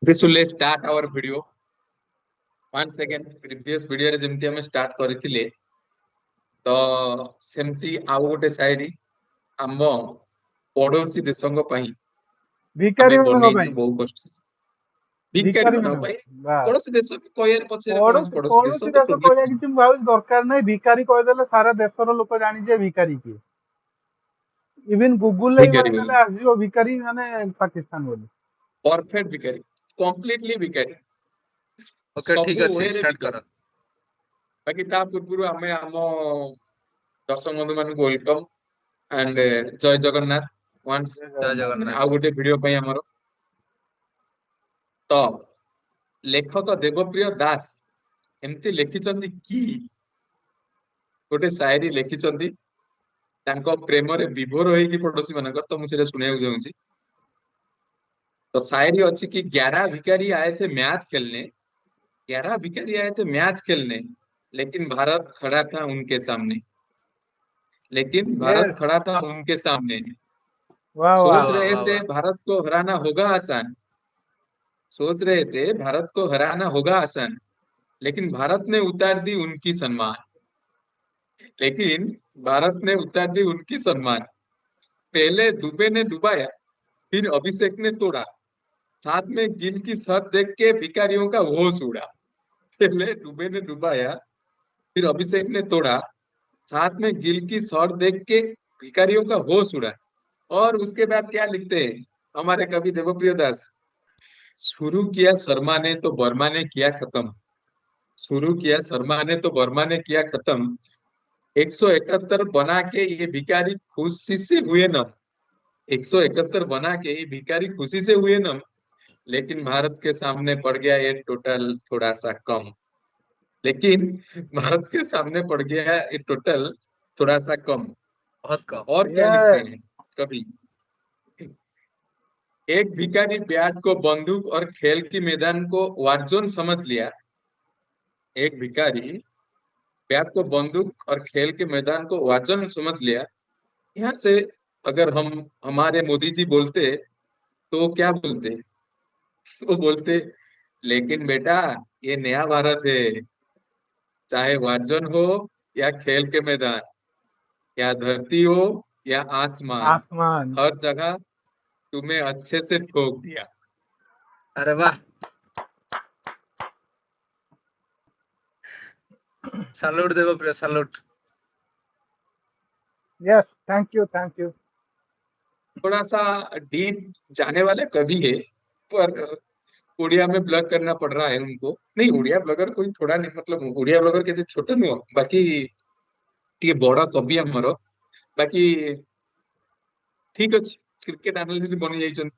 this will start our video. Once again, previous video रे जेमती हमें start करथिले तो सेमती आउ गोटे साइड आम पड़ोसी देशों ପାଇଁ भिखारी ଆମେ ମାନଙ୍କ बनेइछु ପାଇଁ बहु कष्ट ଭିକାରୀ भिखारी ମାନଙ୍କ ମାନଙ୍କ ପାଇଁ ବାସ୍ ପड़ोसी ଦେଶ କହିବାର ପଛରେ କଣ ଅଛି? ପड़ୋଶୀ ଦେଶ ପଡୋଶୀ ତ ଦେଶ ପ୍ରୋବ୍ଲେମ କହିବା କିଛି ମୁଁ ଭାବୁଛି ଦରକାର ନାହିଁ। ଭିକାରୀ କହିଦେଲେ ସାରା ଦେଶର ଲୋକ ଜାଣିଯିବେ ଭିକାରୀ କିଏ। ଇଭେନ ଗୁଗୁଲ ରେ ବି ଭିକାରୀ ବୋଲି ମାରିଦେଲେ ଆସିଯିବ ଭିକାରୀ ମାନେ ପାକିସ୍ତାନ ବୋଲି। परफेक्ट ଭିକାରୀ कम्प्लीटली ଭିକାରୀ ओके ठीक ସବୁ अछि ୱେରେ स्टार्ट ଭିକାରୀ। कर। ବାକି ତା ପୂର୍ବରୁ ଆମେ ଆମ ଦର୍ଶକ ବନ୍ଧୁ ମାନଙ୍କୁ ୱେଲକମ୍ ଆଣ୍ଡ ଜୟ ଜଗନ୍ନାଥ ୱାନ୍ସ जय ମାନେ जगन्नाथ। ଆଉ ଗୋଟେ ଭିଡିଓ ପାଇଁ ଆମର। ତ ଲେଖକ ଦେବପ୍ରିୟ ଦାସ ଏମିତି ଲେଖିଛନ୍ତି କି ଗୋଟେ ସାୟରୀ ଲେଖିଛନ୍ତି ତାଙ୍କ ପ୍ରେମରେ ବିଭୋର ହେଇକି ପଡୋଶୀ ମାନଙ୍କର। ତ ମୁଁ ସେଇଟା ଶୁଣିବାକୁ ଚାହୁଁଛି। तो शायरी अच्छी कि 11 भिखारी आए थे मैच खेलने, 11 भिखारी आए थे मैच खेलने, लेकिन भारत खड़ा था उनके सामने, लेकिन भारत यस खड़ा था उनके सामने। वाह वाह सोच वाह रहे वाह थे वाह भारत को हराना होगा आसान, सोच रहे थे भारत को हराना होगा आसान, लेकिन भारत ने उतार दी उनकी सम्मान, लेकिन भारत ने उतार दी उनकी सम्मान। पहले दुबे ने डुबाया, फिर अभिषेक ने तोड़ा, साथ में गिल की शर्त देख के भिखारियों का होश उड़ा। पहले डुबे ने डुबाया, फिर अभिषेक ने तोड़ा, साथ में गिल की शर्त देख के भिखारियों का होश उड़ा। और उसके बाद क्या लिखते हैं हमारे कवि देवप्रिय दास? शुरू किया शर्मा ने तो वर्मा ने किया खत्म, शुरू किया शर्मा ने तो वर्मा ने किया खत्म, 171 बना के ये भिखारी खुशी से हुए नम, 171 बना के ये भिखारी खुशी से हुए नम, लेकिन भारत के सामने पड़ गया ये टोटल थोड़ा सा कम, लेकिन भारत के सामने पड़ गया ये टोटल थोड़ा सा कम। बहुत कम। और क्या लिखते हैं कभी? एक भिखारी बैट को बंदूक और खेल की मैदान को वारजोन समझ लिया, एक भिखारी बैट को बंदूक और खेल के मैदान को वारजोन समझ लिया। यहाँ से अगर हम हमारे मोदी जी बोलते तो क्या बोलते? वो बोलते लेकिन बेटा ये नया भारत है, चाहे वारजोन हो या खेल के मैदान, या धरती हो या आसमान, आसमान हर जगह तुम्हें अच्छे से ठोक दिया। अरे वाह, salute Debapriya, salute. Yes thank you थोड़ा सा डीप जाने वाले कवि है, पर उड़िया में ब्लॉग करना पड़ रहा है उनको। नहीं, उड़िया ब्लॉगर कोई थोड़ा नहीं, मतलब उड़िया ब्लॉगर कैसे छोटे नुह, बाकी टे बड़ कवि आमर, बाकी ठीक अच्छे क्रिकेट एनालिस्ट बनी जाइछन।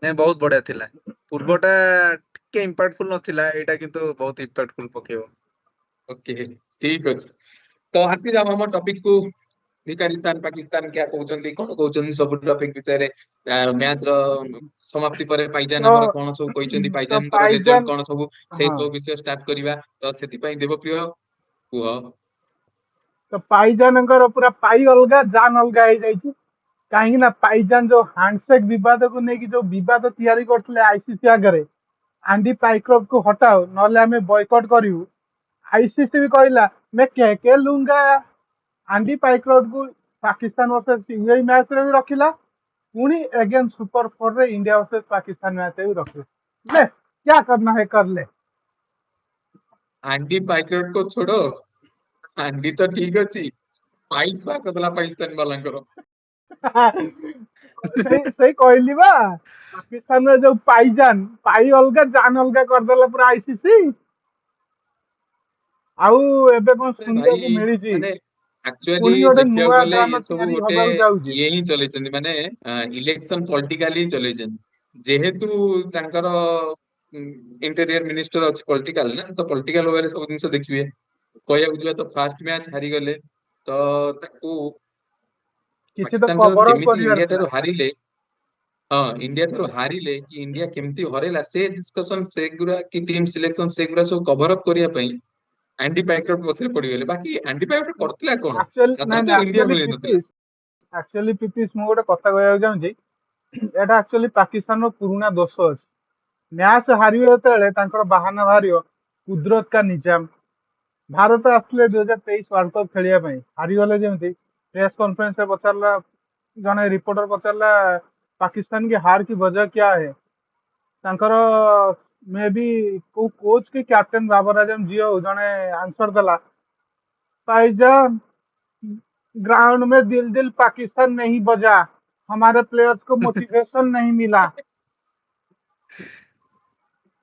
नहीं बहुत बढ़िया थिला। पूर्वटा टिके इंपैक्टफुल नथिला, एटा किंतु बहुत इंपैक्टफुल पकेबो। ओके ठीक अच्छे। तो आसी जाम हम टॉपिक को। अफगानिस्तान पाकिस्तान क्या कहउछन्ती कोन कहउछन्ती सब टॉपिक विषय रे मैच रो समाप्ति पर पाइजान हमर कोन सब कहिसन्ती, तो पाइजान को रिजल्ट पाइजान कोन सब से हाँ सब विषय स्टार्ट करिवा। तो सेति पई देवप्रिय कुह। तो पाइजानଙ୍କର पूरा पाई अलगा जान अलगा हो जाइए कहीं ना पाइजान जो हैंडशेक विवाद को लेकिन जो विवाद तैयारी करते आईसीसी आगे आंडी पाइक्रप को हटाओ नले आम बॉयकट करू। आईसीसी भी कहला मैं के लूंगा आंडी पाइक्रप को पाकिस्तान वर्सेस यही मैच रे भी रखिला पुणी अगेन सुपर 4 रे इंडिया वर्सेस पाकिस्तान मैच भी रखिला। ले क्या करना है कर ले। आंडी पाइक्रट को छोड़ो, आंडी तो ठीक अछि, पाइस बा कदला पाकिस्तान वालांकर। सही कहली बा पाकिस्तान में जो पाईजान पाई अलगा जान अलगा करदेला पूरा आईसीसी। आउ एबे कोन सुनिया को भाई मिली जी माने एक्चुअली पुणी गोटे देखिया नुआ गले ड्रामा ये सब तैयारी गोटे हबाक जाउजी। ये ही चलेछन्ती, माने इलेक्शन पॉलिटिकली चलेछन्ती। जेहेतु तांकर इंटीरियर मिनिस्टर अछि पॉलिटिकल ना, तो पॉलिटिकल वे सब जिंस देखिबे। कहया बुझबा तो फर्स्ट मैच हारी गले तो ताकू किसी तो पाकिस्तान रो कवर अप केमिति करिवार इंडिया थिला। ठारो हारिले, हाँ इंडिया ठारो हारिले कि इंडिया केमिति हरेला से डिस्कशन से गुरा कि टीम सिलेक्शन से गुरा सब कवर अप करिया पई एंडी पाइक्रट पछरे पड़ी गले। बाकी एंडी पाइक्रट करथिला कोन? एक्चुअली ता नहीं तो इंडिया एक्चुअली मिले नथिला। पीतीश मु गोटे कथा कहया जाउजी ଏଟା ଆକ୍ଚୁଆଲି ପାକିସ୍ତାନର ପୁରୁଣା ଦୋଷ ଅଛି। ମ୍ୟାଚ୍ ହାରିବ ଯେତେବେଳେ ତାଙ୍କର ବାହାନା ବାହାରିବ କୁଦରତ କା ନିଜାମ। ଭାରତ ଆସିଥିଲେ 2023 ୱାର୍ଲଡ କପ୍ ଖେଳିବା ପାଇଁ, ହାରିଗଲେ ଯେମିତି ପ୍ରେସ୍ କନଫରେନ୍ସରେ ପଚାରିଲା, ଜଣେ ରିପୋର୍ଟର ପଚାରିଲା ପାକିସ୍ତାନ की हार की वजह क्या है, ତାଙ୍କର ମେ ବି କୋଉ କୋଚ୍ କି କ୍ୟାପ୍ଟେନ ବାବର ଆଜମ ଯିଏ ହଉ ଜଣେ ଆନ୍ସର ଦେଲା, भाईजान ग्राउंड में दिल दिल पाकिस्तान नहीं बजा, हमारे प्लेयर्स को मोटिवेशन नहीं मिला।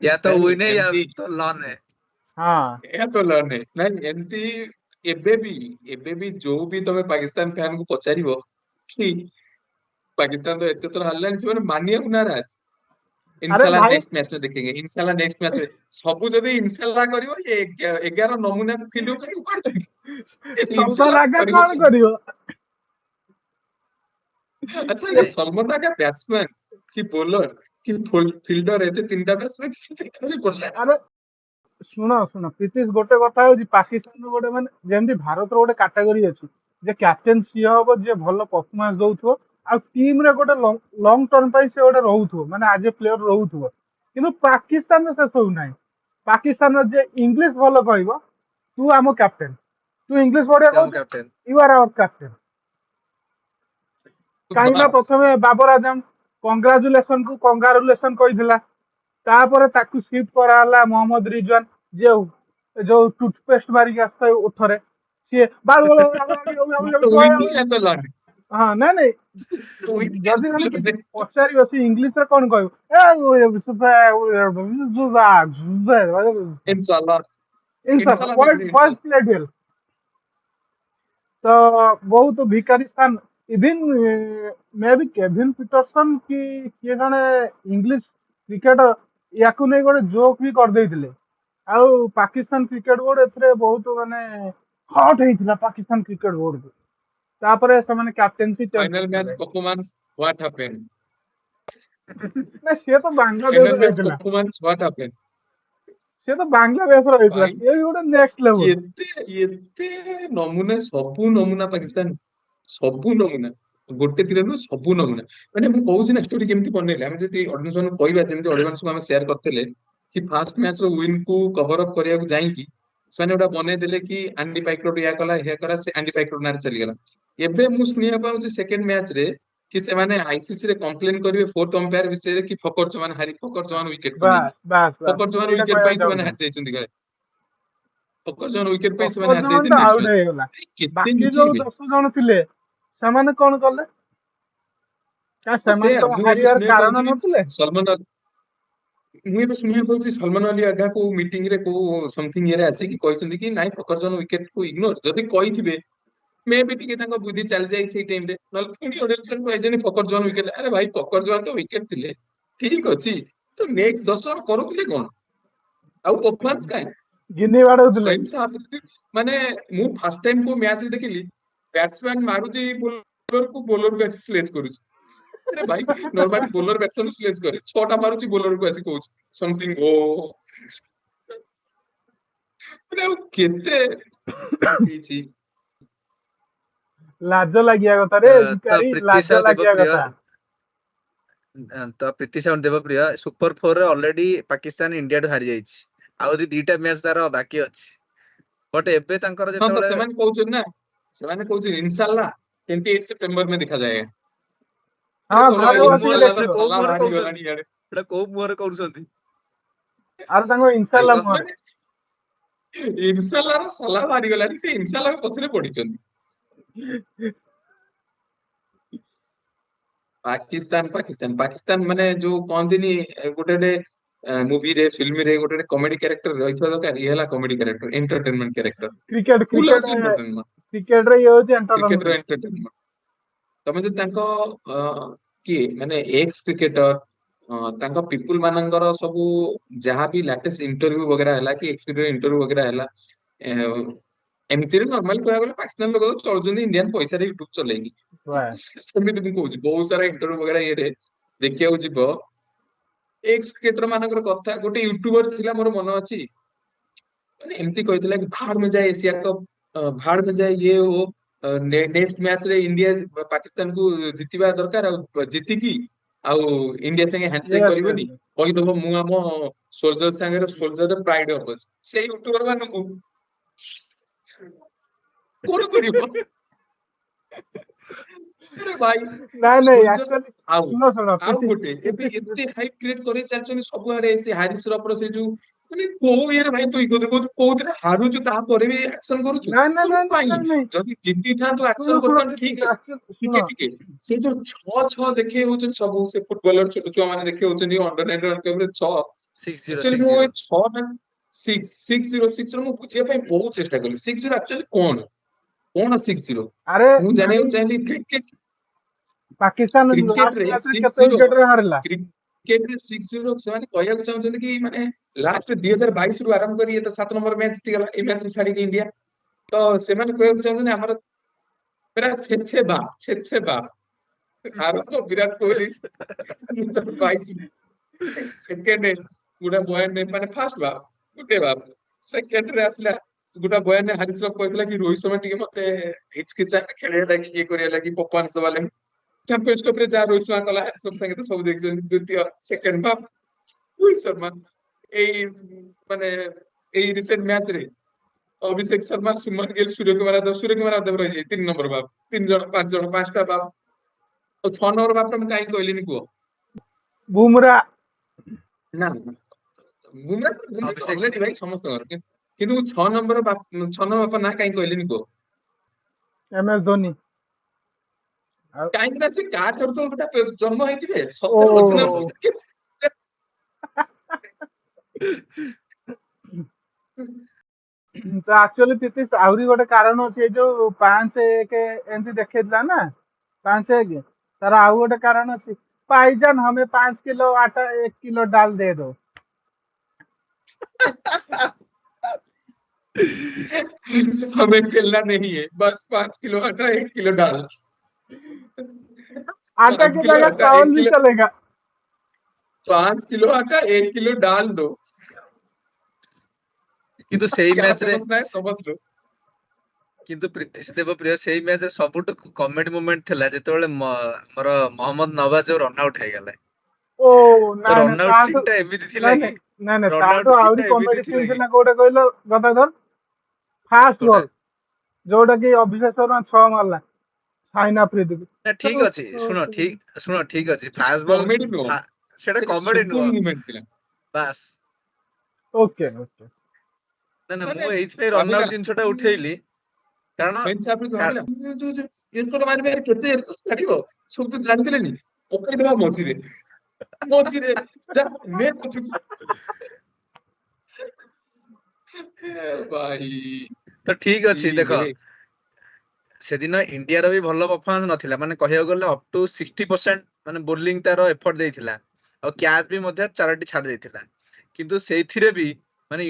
या तो ନାଇଁ win है या ଏମିତି तो लॉन है। हाँ ଏହା ତ ଲର୍ନ ନାଇଁ ଏମିତି ଏବେ ବି ଯୋଉ ବି ତମେ ପାକିସ୍ତାନ ଫ୍ୟାନ କୁ ପଚାରିବ କି ପାକିସ୍ତାନ ତ ଏତେ ଥର ହାରିଲାଣି ସେମାନେ ମାନିବାକୁ ନାରାଜ। अरे ଇନଶାଲା भाई ନେକ୍ସଟ ମ୍ୟାଚ ରେ ଦେଖେंगे, ଇନଶାଲା ନେକ୍ସଟ ମ୍ୟାଚ ରେ ସବୁ ଯଦି ଇନଶାଲା କରିବ ଏ 11 ନମୁନା ଫିଲ୍ଡ କରି ଉପାଡୁଛନ୍ତି सलमान ଇନଶାଲା आगा କରିବ कौन ସବୁ। करियो? ଆଚ୍ଛା ନାଇଁ ସଲମାନ ଆଗା ବ୍ୟାଟ୍ସମ୍ୟାନ କି ବୋଲର କି ଫିଲ୍ଡର ଏତେ ତିନିଟା ମ୍ୟାଚ अरे ଶୁଣ ଶୁଣ ପ୍ରୀତିଶ, ଗୋଟେ କଥା ହଉଛି ପାକିସ୍ତାନର ଗୋଟେ ମାନେ ଯେମିତି ଭାରତର ଗୋଟେ କାଟାଗୋରୀ ଅଛି ଯେ କ୍ୟାପ୍ଟେନ ସିଏ ହବ ଯିଏ ଭଲ ପରଫର୍ମାନ୍ସ ଦଉଥିବ ଆଉ ଟିମରେ ଗୋଟେ ଲଙ୍ଗ ଟର୍ମ ପାଇଁ ସେ ଗୋଟେ ରହୁଥିବ, ମାନେ ଆଜ ଏ ପ୍ଲେୟର ରହୁଥିବ। କିନ୍ତୁ ପାକିସ୍ତାନରେ ସେ ସବୁ ନାହିଁ। ପାକିସ୍ତାନର ଯିଏ ଇଂଲିଶ ଭଲ କହିବ, ତୁ ଆମ କ୍ୟାପ୍ଟେନ, ତୁ ଇଂଲିଶ ବଢିଆ हम କହୁଛୁ, captain. You are our captain. କାହିଁକି ନା ବାସ୍ ପ୍ରଥମେ ବାବର ଆଜମ କଂଗ୍ରାଚୁଲେସନ କୁ କଂଗ୍ରାଚୁଲେସନ କହିଥିଲା, ତାପରେ ତାକୁ ସିଫ୍ଟ କରାହେଲା ମହମ୍ମଦ ରିଜୱାନ, ଯିଏ ଯୋଉ ଟୁଥପେଷ୍ଟ ମାରିକି ଆସିଥାଏ ଓଠରେ, ସିଏ तो विनी है तो लर्न ହଁ ନାଇଁ ନାଇଁ, तो विनी है ଯଦି तो ଖାଲି लर्न ପଚାରିବ ସେ ଇଂଲିଶରେ କଣ କହିବ, इंशाल्लाह इंशाल्लाह ୱାର୍ଲଡ नहीं ଫାର୍ଷ୍ଟ इंशाल्लाह ପ୍ଲେଡୱେଲ। ତ ବହୁତ ଭିକାରୀ ସ୍ଥାନ, ଇଭିନ୍ ମେ ବି କେଭିନ ପିଟରସନ କି କିଏ ଜଣେ ଇଂଲିଶ କ୍ରିକେଟର ୟାକୁ ନେଇ ଗୋଟେ ଜୋକ୍ ବି କରିଦେଇଥିଲେ। ଆଉ ପାକିସ୍ତାନ କ୍ରିକେଟ ବୋର୍ଡ ଏଥିରେ ବହୁତ ମାନେ ହଟ୍ ହେଇଥିଲା ପାକିସ୍ତାନ କ୍ରିକେଟ ବୋର୍ଡକୁ। ତାପରେ ସେମାନେ କ୍ୟାପ୍ଟେନ୍ସି ଚେଞ୍ଜ फाइनल मैच କରିଦେଲେ। परफॉर्मेंस व्हाट हैपेंड ନା ସିଏ ତ फाइनल ବାଂଲାଦେଶରେ मैच ହେଇଥିଲା, परफॉर्मेंस व्हाट हैपेंड ସିଏ ତ ବାଂଲାଦେଶର ହେଇଥିଲା, भाई ସିଏ ବି ଗୋଟେ ନେକ୍ସଟ ଲେଭେଲ। ଏତେ ଏତେ ନମୁନା ସବୁ ନମୁନା ପାକିସ୍ତାନ ସବୁ ନମୁନା ଗୋଟେ ଥିଲେ ନୁହଁ ସବୁ ନମୁନା ମାନେ ମୁଁ କହୁଛି ନା ଷ୍ଟୋରି କେମିତି ବନେଇଲେ ଆମେ ଯଦି ଅଡିଏନ୍ସ ମାନଙ୍କୁ କହିବା ଯେମିତି ଅଡିଏନ୍ସ କୁ ଆମେ ସେୟାର କରିଥିଲେ କି ଫାର୍ଷ୍ଟ ମ୍ୟାଚ ର ୱିନ୍ କୁ କଭର ଅପ୍ କରିବାକୁ ଯାଇକି ସେମାନେ ଗୋଟେ ବନେଇଦେଲେ କି ଆଣ୍ଡି ପାଇକ୍ରୋଟ ଏହା କଲା ସେ ଆଣ୍ଡି ପାଇକ୍ରୋଟ ନାଁରେ ଚାଲିଗଲା। ଏବେ ମୁଁ ଶୁଣିବାକୁ ପାଉଛି ସେକେଣ୍ଡ ମ୍ୟାଚ ରେ କି ସେମାନେ ଆଇସିସି ରେ କମ୍ପ୍ଲେନ କରିବେ ଫୋର୍ଥ ଅମ୍ପାୟାର ବିଷୟରେ କି ଫକର ଜମାନ ୱିକେଟ କୁ ନେଇକି ବାସ୍ ବାସ୍ ବାସ୍, ଫକର ମୁଁ ଜମାନ ସେଇଟା ୱିକେଟ ପାଇଁ କହିବାକୁ ସେମାନେ ଚାହୁଁଥିଲି। ହାରି ଯାଇଛନ୍ତି ଘରେ ଫକର ଜମାନ ୱିକେଟ ପାଇଁ ସେମାନେ ଫକର ହାରି ଜମାନ ଯାଇଛନ୍ତି ତ ନେକ୍ସଟ ଆଉଟ ମ୍ୟାଚ ହେଇଗଲା, କେତେ ବାକି ଯୋଉ ଲୁଚେଇବେ 10 ଜଣ ଥିଲେ ସେମାନେ କଣ କଲେ? କାରଣ ହଁ ସେମାନେ ସେଇଆ ତ ମୁଁ ଏବେ ହାରିବାର ଶୁଣିବାକୁ କାରଣ ପାଉଛି ନଥିଲେ। ସଲମାନ ମୁଁ ଏବେ ଶୁଣିବାକୁ ପାଉଛି ସଲମାନ ଅଲି ଆଗା କୋଉ ମିଟିଂ ରେ କୋଉ ସମଥିଙ୍ଗ ଇଏରେ ଆସିକି କହିଛନ୍ତି କି ନାଇଁ ଫକର ଜମାନ ୱିକେଟ କୁ ଇଗ୍ନୋର ଯଦି କହିଥିବେ ମେ ବି ଟିକେ ତାଙ୍କ ବୁଦ୍ଧି ଚାଲିଯାଇ ସେଇ ଟାଇମ ରେ ନହେଲେ ପୁଣି ଅଡିଏନ୍ସ କହିଛନ୍ତି ଫକର ଜମାନ ୱିକେଟ ଆରେ ଭାଇ ଫକର ଜମାନ ତ ୱିକେଟ ଥିଲେ ଠିକ ଅଛି ତ ନେକ୍ସଟ 10 ଜଣ କରୁଥିଲେ କଣ ଆଉ ପରଫମାନ୍ସ କାହିଁ ଗିନି ବାଡଉଥିଲେ। ସହିଲ ସାହା ମାନେ ମୁଁ ଫାର୍ଷ୍ଟ ଟାଇମ କୋଉ ମ୍ୟାଚ ରେ ଦେଖିଲି ବ୍ୟାଟ୍ସମ୍ୟାନ ମାରୁଛି ବୋଲର କୁ ଆସି ସ୍ଲେଜ କରୁଛି ଆରେ ଭାଇ ନର୍ମାଲି ବୋଲର ବ୍ୟାଟ୍ସମ୍ୟାନ ସ୍ଲେଜ କରେ 6ଟା ମାରୁଛି ବୋଲର କୁ ଆସି କହୁଛି ସମଥିଙ୍ଗ ଓ ମାନେ ଆଉ କେତେ ହେଇଛି ଲାଜ ଲାଗିବା କଥା ରେ ତ ଭିକାରୀ, ପ୍ରୀତି ଲାଜ ସାହୁ ଲାଗିବା ଦେବପ୍ରିୟ କଥା। ତ ପ୍ରୀତି ସାହୁ ଦେବପ୍ରିୟ ସୁपर 4 ରେ ଅଲରେଡି ପାକିସ୍ତାନ ଇଣ୍ଡିଆ ଠୁ ହାରି ଯାଇଛି। ଆହୁରି 2ଟା ମ୍ୟାଚ ତାର ବାକି ଅଛି। ବଟ ଏବେ ତାଙ୍କର ହଁ ତ ଯେତେବେଳେ ସେମାନେ କହୁଛନ୍ତି ନା ସେମାନେ କହୁଛନ୍ତି ଇନଶାଲା 28 ସେପ୍ଟେମ୍ବର में दिखा जाएगा ହଁ ଆରେ ତମର ଘରେ କୋଉ ବସିକି ମୁହଁରେ ଇନଶାଲା ର ସେଟା ଦେଖିବ। କୋଉ ସାଲା ମୁହଁରେ ବାହାରି କହୁଛନ୍ତି? ଗଲାଣି ଇଆଡେ ସେଟା କୋଉ ମୁହଁରେ କରୁଛନ୍ତି? ଆରେ ତାଙ୍କ ଭାଇ ଇନସାଲା କହ ମୁହଁରେ। ମାନେ ଇନଶାଲା ର ସାଲା ବାହାରି ଗଲାଣି ସେ ଇନଶାଲା ପଛରେ ପଢିଛନ୍ତି ପାକିସ୍ତାନ ମାନେ ଯୋଉ କହନ୍ତିନି ଗୋଟେ ଗୋଟେ ମୁଭିରେ ଫିଲ୍ମରେ ଗୋଟେ କମେଡି କ୍ୟାରେକ୍ଟର ରହିଥିବା ଦରକାର ଇଏ ହେଲା comedy character entertainment character cricket full cricket house entertainment cricket ରେ ଇଏ ହଉଛି କ୍ରିକେଟର ଏଣ୍ଟରଟେନମେଣ୍ଟ। ଏଣ୍ଟରଟେନମେଣ୍ଟ ତମେ ଯଦି ତାଙ୍କ କିଏ ମାନେ ଏକ୍ସ କ୍ରିକେଟର ତାଙ୍କ ପିପୁଲ ମାନଙ୍କର ସବୁ ଯାହାବି ଲାଟେଷ୍ଟ ଇଣ୍ଟରଭ୍ୟୁ ବଗେରା ହେଲା କି ଇଣ୍ଟରଭ୍ୟୁ ବଗେରା ହେଲା ଏ, ଏମିତିରେ ନର୍ମାଲି କହିବାକୁ ଗଲେ ପାକିସ୍ତାନ ଲୋକ ତ ଚଳୁଛନ୍ତି ଇଣ୍ଡିଆନ ପଇସାରେ ୟୁଟ୍ୟୁବ ଚଲେଇକି ବାସ୍ ସେମିତି ମୁଁ କହୁଛି ବହୁତ ସାରା ଇଣ୍ଟରଭ୍ୟୁ ବଗେରା ଇଏରେ ଦେଖିବାକୁ ଯିବ ଏକ୍ସ କ୍ରିକେଟର ମାନଙ୍କର କଥା ଗୋଟେ ୟୁଟ୍ୟୁବର ଥିଲା ମୋର ମନେ ଅଛି ମାନେ ଏମିତି କହିଥିଲା କି ଭାड़ में जाए एशिया कप ଭାड़ में जाए ये वो ନେକ୍ସଟ ମ୍ୟାଚ ରେ ଇଣ୍ଡିଆ ପାକିସ୍ତାନକୁ ଜିତିବା ଦରକାର ଆଉ ଜିତିକି ଆଉ ଇଣ୍ଡିଆ ସାଙ୍ଗେ ହ୍ୟାଣ୍ଡସେକ୍ ୟେସ୍ କରିବନି, ୟେସ୍ କହିଦବ ମୁଁ ଆମ ସୋଲଜର ସାଙ୍ଗରେ ସୋଲଜର ପ୍ରାଇଡ ଅଫ୍ ଅଛି, ସେଇ ୟୁଟ୍ୟୁବର ମାନଙ୍କୁ କଣ କରିବ? ଆରେ ଭାଇ ନାଇଁ ନାଇଁ ସୋଲଜର ଆକ୍ଚୁଆଲି ଆଉ ଶୁଣ ଆଉ ପ୍ରୀତି ଗୋଟେ ଏବେ ପ୍ରୀତି ଏତେ ହାଇପ କ୍ରିଏଟ କରି ଚାଲିଛନ୍ତି ସବୁଆଡେ, ସେ ହାରିସ ରଫର ସେ ଯୋଉ ମାନେ କୋଉ ଇଏରେ ଭାଇ ତୁ ଇଗୋ ଦେଖଉଛୁ, କୋଉଥିରେ ହାରୁଛୁ ତାପରେ ବି ଆକ୍ସନ କରୁଛୁ ନାଇଁ ନାଇଁ କଣ ନାଇଁ ନାଇଁ ପାଇଁ? ନାଇଁ ନାଇଁ ଯଦି ଜିତିଥାନ୍ତୁ ଆକ୍ସନ ଶୁଣ ଶୁଣ କରିଥାନ୍ତୁ ପ୍ରୀତି ଠିକ, ଆକ୍ଚୁଆଲି ଟିକେ ଶୁଣ ଟିକେ ସେ ଯୋଉ ଛଅ ଛଅ ଦେଖେଇ ହଉଛନ୍ତି ସବୁ ସେ ଫୁଟବଲର ଛୋଟ ଛୁଆ ମାନେ ଦେଖେଇ ହଉଛନ୍ତି ଅଣ୍ଡର 19 ରେ ଛଅ, 6-0 ଆକ୍ଚୁଆଲି ମୁଁ 6-0 ଏ ଛଅଟା 6-0 ମୁଁ ବୁଝିବା ପାଇଁ ବହୁତ ଚେଷ୍ଟା କଲି 6-0 ଆକ୍ଚୁଆଲି କଣ, କଣ 6-0? ଆରେ ମୁଁ ଭାଇ ଜାଣିବାକୁ ଚାହିଁଲି କ୍ରିକେଟ, ପାକିସ୍ତାନ ଲାଷ୍ଟ କ୍ରିକେଟରେ ମ୍ୟାଚ୍ ରେ କେତେ 6-0, ୱିକେଟ ରେ ହାରିଲା? କ୍ରିକେଟରେ 6-0 ସେମାନେ କହିବାକୁ ଚାହୁଁଛନ୍ତି କି ମାନେ ଲାଷ୍ଟ 2022 ରୁ ଆରମ୍ଭ କରି ଏ ତ 7 ନମ୍ବର ମ୍ୟାଚ ଜିତିଗଲା, ଏଇ ମ୍ୟାଚ କୁ ଛାଡିକି ଇଣ୍ଡିଆ, ତ ସେମାନେ କହିବାକୁ ଚାହୁଁଛନ୍ତି ଆମର ପୁରା ଛେଛେ ବାପ ଆରମ୍ଭ ବିରାଟ କୋହଲି 2022 ସେକେଣ୍ଡ ଗୁଡା ବୟାନ ମାନେ ଫାର୍ଷ୍ଟ ବାପ ଗୋଟେ ବାପ, ସେକେଣ୍ଡ ରେ ଆସିଲା ଗୋଟା ବୟାନ ହାରିସ ରାଫ କହିଥିଲା କି ରୋହିତ ଶର୍ମା ଟିକେ ମତେ ହିଚକିଚା ଖେଳିବା ଲାଗି ଇଏ କରିବା ଲାଗି ପରଫମାନ୍ସ ଦବା ଲାଗି, ଚାମ୍ପିୟନ୍ସ ଟ୍ରଫି ରେ ଯାହା ରୋହିତ ଶର୍ମା କଲା ହାରିସ ରାଫ ସାଙ୍ଗେ ତ ସବୁ ଦେଖିଛନ୍ତି, ଦ୍ୱିତୀୟ ସେକେଣ୍ଡ ବାପ ରୋହିତ ଶର୍ମା। ଏଇ ମାନେ ଏଇ ରିସେଣ୍ଟ ମ୍ୟାଚ ରେ ଅଭିଷେକ ଶର୍ମା, ସୁମନ ଗିଲ୍, ସୂର୍ଯ୍ୟକୁମାର ଯାଦବ ରହିଯାଏ 3 ନମ୍ବର ବାପ, 3 ଜଣ 5 ଜଣ 5ଟା ବାପ, ଆଉ 6 ନମ୍ବର ବାପଟା ମୁଁ କାହିଁକି କହିଲିନି କୁହ? ବୁମରା ନା ବୁମରା ତ ଅଭିଷେକ ଅଲରେଡି ଭାଇ ସମସ୍ତଙ୍କର, କିନ୍ତୁ ମୁଁ 6 ନମ୍ବର ବାପା ନା କାହିଁକି କହିଲିନି କୁହ? ଏମ ଏସ୍ ଧୋନି ଆଉ କାହିଁକି ନା ସେ କାଠାରୁ ତ ଗୋଟେ ଜନ୍ମ ହେଇଥିବେ ଓ ସତରେ ଅରିଜିନାଲ ତ ଆକ୍ଚୁଆଲି ପ୍ରୀତି ଆହୁରି ଗୋଟେ କାରଣ ଅଛି, ଏଇ ଯୋଉ 5-1 ଏମିତି ଦେଖେଇଥିଲା ନା 5-1, ତାର ଆଉ ଗୋଟେ କାରଣ ଅଛି, भाईजान हमें 5 किलो आटा 1 किलो डाल दे दो। हमें खेलना नहीं है, बस 5 किलो आटा 1 किलो डाल, आटा पांच की किलो जगह आटा चावल एक भी किलो चलेगा। 5 किलो आटा 1 किलो डाल दो, କିନ୍ତୁ ସେଇ क्या ମ୍ୟାଚ୍ ରେ समझना है समझ लो। କିନ୍ତୁ ପ୍ରୀତିଶ ଦେବପ୍ରିୟ ସେଇ ମ୍ୟାଚ୍ ରେ ସବୁଠୁ କମେଡି ମୋମେଣ୍ଟ ଥିଲା ଯେତେବେଳେ ଆମର ମହମ୍ମଦ ନୱାଜ ଯୋଉ ରନ୍ ଆଉଟ୍ ହେଇଗଲେ। ଓ ତ ନାଇଁ ନାଇଁ ରନ୍ ଆଉଟ୍ ସିନ୍ ତାଠୁ ଟା ଏମିତି ଥିଲା ନାଇଁ କି ନାଇଁ ନାଇଁ ନାଇଁ ରନ୍ ତାଠୁ ଆଉଟ୍ ସିନ୍ ଆହୁରି ଟା ଏମିତି କମେଡି ଥିଲା ସିନ୍ କି ଥିଲା କୋଉଟା କହିଲ ଗଦାଧର, ଫାଷ୍ଟ କୋଉଟା ବଲ୍ ଯୋଉଟା କି ଅଭିଷେକ ଶର୍ମା 6 ମାରିଲା ସାଇନା ଆଫ୍ରିଦିକୁ। ନା ଠିକ ଅଛି ଶୁଣ ଠିକ ଅଛି ଫାଷ୍ଟ ବଲ୍ କମେଡି ନୁହଁ, ସେଟା ସେଟା କମେଡି ନୁହଁ ସୁକୁନ ମୁଭମେଣ୍ଟ ଥିଲା। ବାସ୍। ଓକେ ଓକେ ନା ମାନେ ମୁଁ ଏଇଥିପାଇଁ ରନ୍ ଭାବିଲା ଆଉଟ୍ ଜିନିଷଟା ଉଠେଇଲି କାରଣ ସ୍ୱୟଂ ସାଫ୍ରିଦି ଭାବିଲା ଏରକମ ମାରିବେ କେତେ କାଟିବ, ସବୁ ତ ଜାଣିଥିଲେନି ପକେଇଦେବା ମଝିରେ ଯା ନେ ପଛକୁ ଭାଇ ତ ଠିକ ଅଛି ଦେଖ ଇରେ ସେଦିନ ଇଣ୍ଡିଆର ବି ଭଲ ପରଫର୍ମାନ୍ସ ନଥିଲା, ମାନେ କହିବାକୁ ଗଲେ ଅପ୍ ଟୁ 60% ମାନେ ବୋଲିଂ ତାର ଏଫର୍ଟ ଦେଇଥିଲା ଆଉ କ୍ୟାଚ୍ ବି ମଧ୍ୟ 4ଟି ଛାଡି ଦେଇଥିଲା, କିନ୍ତୁ ସେଇଥିରେ ବି ମାନେ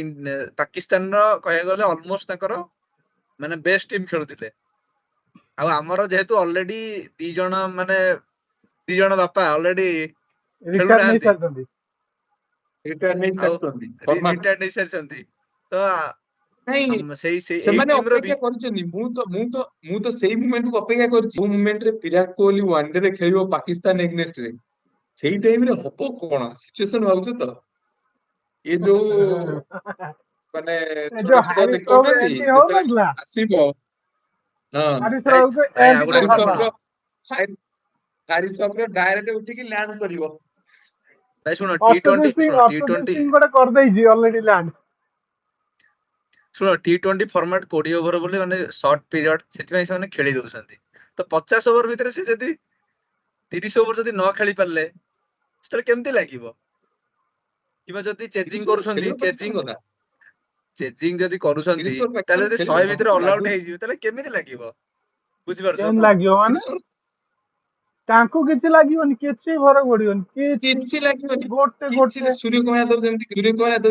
ପାକିସ୍ତାନର କହିବାକୁ ଗଲେ ଅଲମୋଷ୍ଟ ତାଙ୍କର ମାନେ ବେଷ୍ଟ ଟିମ୍ ଖେଳୁଥିଲେ, ଆଉ ଆମର ଯେହେତୁ ଅଲରେଡି ଦି ଜଣ ବାପା ଅଲରେଡି ରିଟାର୍ଡ ନେଇ ଖେଳୁନାହାନ୍ତି ସାରିଛନ୍ତି। ରିଟାୟାର ନେଇ ଆଉ ସାରିଛନ୍ତି ଫର୍ମାଟ। ରିଟାୟାର୍ଡ ନେଇସାରିଛନ୍ତି ତ ନାଇଁ ସେଇ ଏଇ ସେମାନେ ଟିମ୍ ର ବି ଅପେକ୍ଷା କରିଛନ୍ତି, ମୁଁ ତ ସେଇ ମୁମେଣ୍ଟକୁ ଅପେକ୍ଷା କରିଛି, ଯୋଉ ମୁମେଣ୍ଟରେ ବିରାଟ କୋହଲି ୱାନଡେ ରେ ଖେଳିବ ପାକିସ୍ତାନ ଏଗନେଷ୍ଟ ରେ, ସେଇ ଟାଇମରେ ହବ କଣ ସିଚୁଏସନ ଭାବୁଛ ତ? ଏ ଯୋଉ ମାନେ ଏ ଛୋଟ ଯୋଉ ଛୋଟ ହାରିସ ରାଉତ ଦେଖଉନାହାନ୍ତି ଏଣ୍ଟ୍ରି ଯେତେବେଳେ ହଉନଥିଲା, ଆସିବ, ହଁ ହାରିସ ଭାଇ ରାଉତ ଭାଇ ଆଉ ଏଣ୍ଟ୍ରି ଗୋଟେ କଥା ଶୁଣ କରିନଥିଲା। ହାରିସର ଡାଇରେକ୍ଟ ଉଠିକି ଲ୍ୟାଣ୍ଡ କରିବ। ଭାଇ ଶୁଣ ଅର୍ଷଦୀପ ସିଂ ଗୋଟେ କରିଦେଇଛି ଅଲରେଡି ଲ୍ୟାଣ୍ଡ। ଶୁଣ T20 ଫର୍ମାଟ 20 ଓଭର ବୋଲି ମାନେ ସର୍ଟ ପିରିୟଡ, ସେଥିପାଇଁ ସେମାନେ ଖେଳି ଦଉଛନ୍ତି, ତ 50 ଓଭର ଭିତରେ ସେ ଯଦି 30 ଓଭର ଯଦି ନ ଖେଳି ପାରିଲେ ସେତେବେଳେ କେମିତି ଲାଗିବ? କିମ୍ବା ଯଦି ଚେଜିଂ କରୁଛନ୍ତି ଖେଳିବ ତ ସତ କଥା, ଚେଜିଂ ଯଦି କରୁଛନ୍ତି 30 ଓଭର ତାହେଲେ ପାକିସ୍ତାନ ଯଦି ଖେଳିବ 100 ଭିତରେ ମତେ ଅଲ ଆଉଟ୍ ଲାଗୁନି ହେଇଯିବେ ତାହେଲେ କେମିତି ଲାଗିବ? ବୁଝିପାରୁଛ କେମିତି ତ? ଲାଗିବ ମାନେ 30 ଓଭର ତାଙ୍କୁ କିଛି ଲାଗିବନି, କିଛି ଫରକ ପଡିବନି, କିଛି ଲାଗିବନି, ଗୋଟେ କିଛି ଗୋଟେ ସୂର୍ଯ୍ୟକୁମାର ଯାଦବ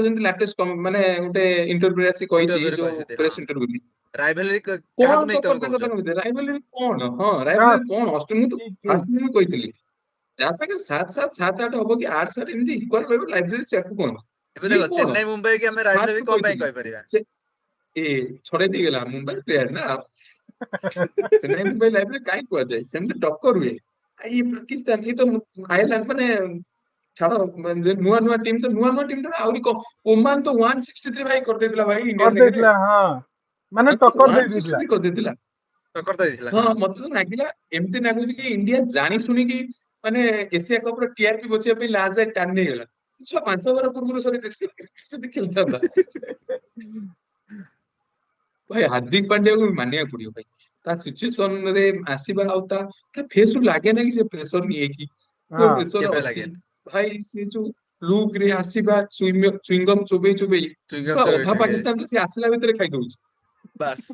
ଯେମିତି ଲାଟେଷ୍ଟ ମାନେ ଗୋଟେ ଇଣ୍ଟରଭ୍ୟୁ ଆସି କହିଛି, ଇଣ୍ଟରଭ୍ୟୁରେ ଯୋଉ କହିଛନ୍ତି ହଁ ପ୍ରେସ ଇଣ୍ଟରଭ୍ୟୁ ରାଇଭେଲି କଣ କାହାକୁ ନେଇ ତମେ ତଫାତ୍ କହୁଛ? ତାଙ୍କ ଭିତରେ ରାଇଭେଲି କଣ, ହଁ ରାଇଭେଲି ବାସ୍ କଣ ମୁଁ ତ ଠିକ ଠିକ। ଫାଷ୍ଟ ଦିନ କହିଥିଲି ଯାହା ସାଙ୍ଗେ 7-7 7-8 ହବ କି 8-7 ଏମିତି ଇକ୍ୱାଲ ରହିବ ଲାଇବ୍ରେରୀ, ସେକୁ କଣ ଏବେ ଇଏ ଦେଖ କଣ ଚେନ୍ନାଇ ମୁମ୍ବାଇ କି ଆମେ ରାଇଭେଲି ଫାଷ୍ଟ କଣ ପାଇଁ କହିଥିଲି କହିପାରିବା? ସେ ଏ ଛଡେଇ ଦେଇଗଲା ମୁମ୍ବାଇ ପ୍ଲେୟାର ନା, ଚେନ୍ନାଇ ମୁମ୍ବାଇ ଲାଇବ୍ରେରୀ କାହିଁ କୁହାଯାଏ, ସେମିତି ଟକ୍କର ହୁଏ ଏଇ ପାକିସ୍ତାନ ଏଇ ତ ଆୟାରଲାଣ୍ଡ ମାନେ ଛାଡ ଯେ ନୂଆ ଟିମ୍ ଠାରୁ ଆହୁରି କମ। ଓମାନ ତ 163 ଭାଇ କରିଦେଇଥିଲା ଭାଇ ଇଣ୍ଡିଆ ସାଙ୍ଗରେ। କରିଦେଇଥିଲା ହଁ, ମାନେ ଟକ୍କର ଦେଇ ଦେଇଥିଲା। 163 କରିଦେଇଥିଲା। ଟକ୍କର ତ ଦେଇଥିଲା। ହଁ ହଁ ମତେ ତ ଲାଗିଲା ଏମିତି ଲାଗୁଛି କି ଇଣ୍ଡିଆ ଜାଣି ଶୁଣିକି ମାନେ ଏସିଆ କପ୍ ର ଟିଆରପି ବଚିବା ପାଇଁ ଲାଷ୍ଟ ଯାଏ ଟାଣି ନେଇଗଲା। ଛୁଆ 5 ଓଭର ପୂର୍ବରୁ ସରି ଖେଳିଥାନ୍ତା। ଭାଇ ହାର୍ଦ୍ଦିକ ପାଣ୍ଡ୍ୟାକୁ ବି ମାନିବାକୁ ପଡିବ ଭାଇ। ତା ସିଚୁଏସନ ରେ ଆସିବା ଆଉ ତା ଫେସ୍ ରୁ ଲାଗେ ନା କି ସେ ପ୍ରେସର ନିଏ କି କୋଉ ହଁ ପ୍ରେସର କେବେ ଅଛି। ଲାଗେନି। ଭାଇ ସେ ଯୋଉ ଲୁକ୍ ରେ ଆସିବା ଚୁଇଙ୍ଗମ ଚୋବେଇ ଚୋବେଇ ଚୁଇଙ୍ଗମ ଛୁଆ ଚୋବେଇ ଅଧା ଚୋବେଇ ପାକିସ୍ତାନ ସେ ଆସିଲା ଭିତରେ ଖାଇଦଉଛି। ବାସ୍।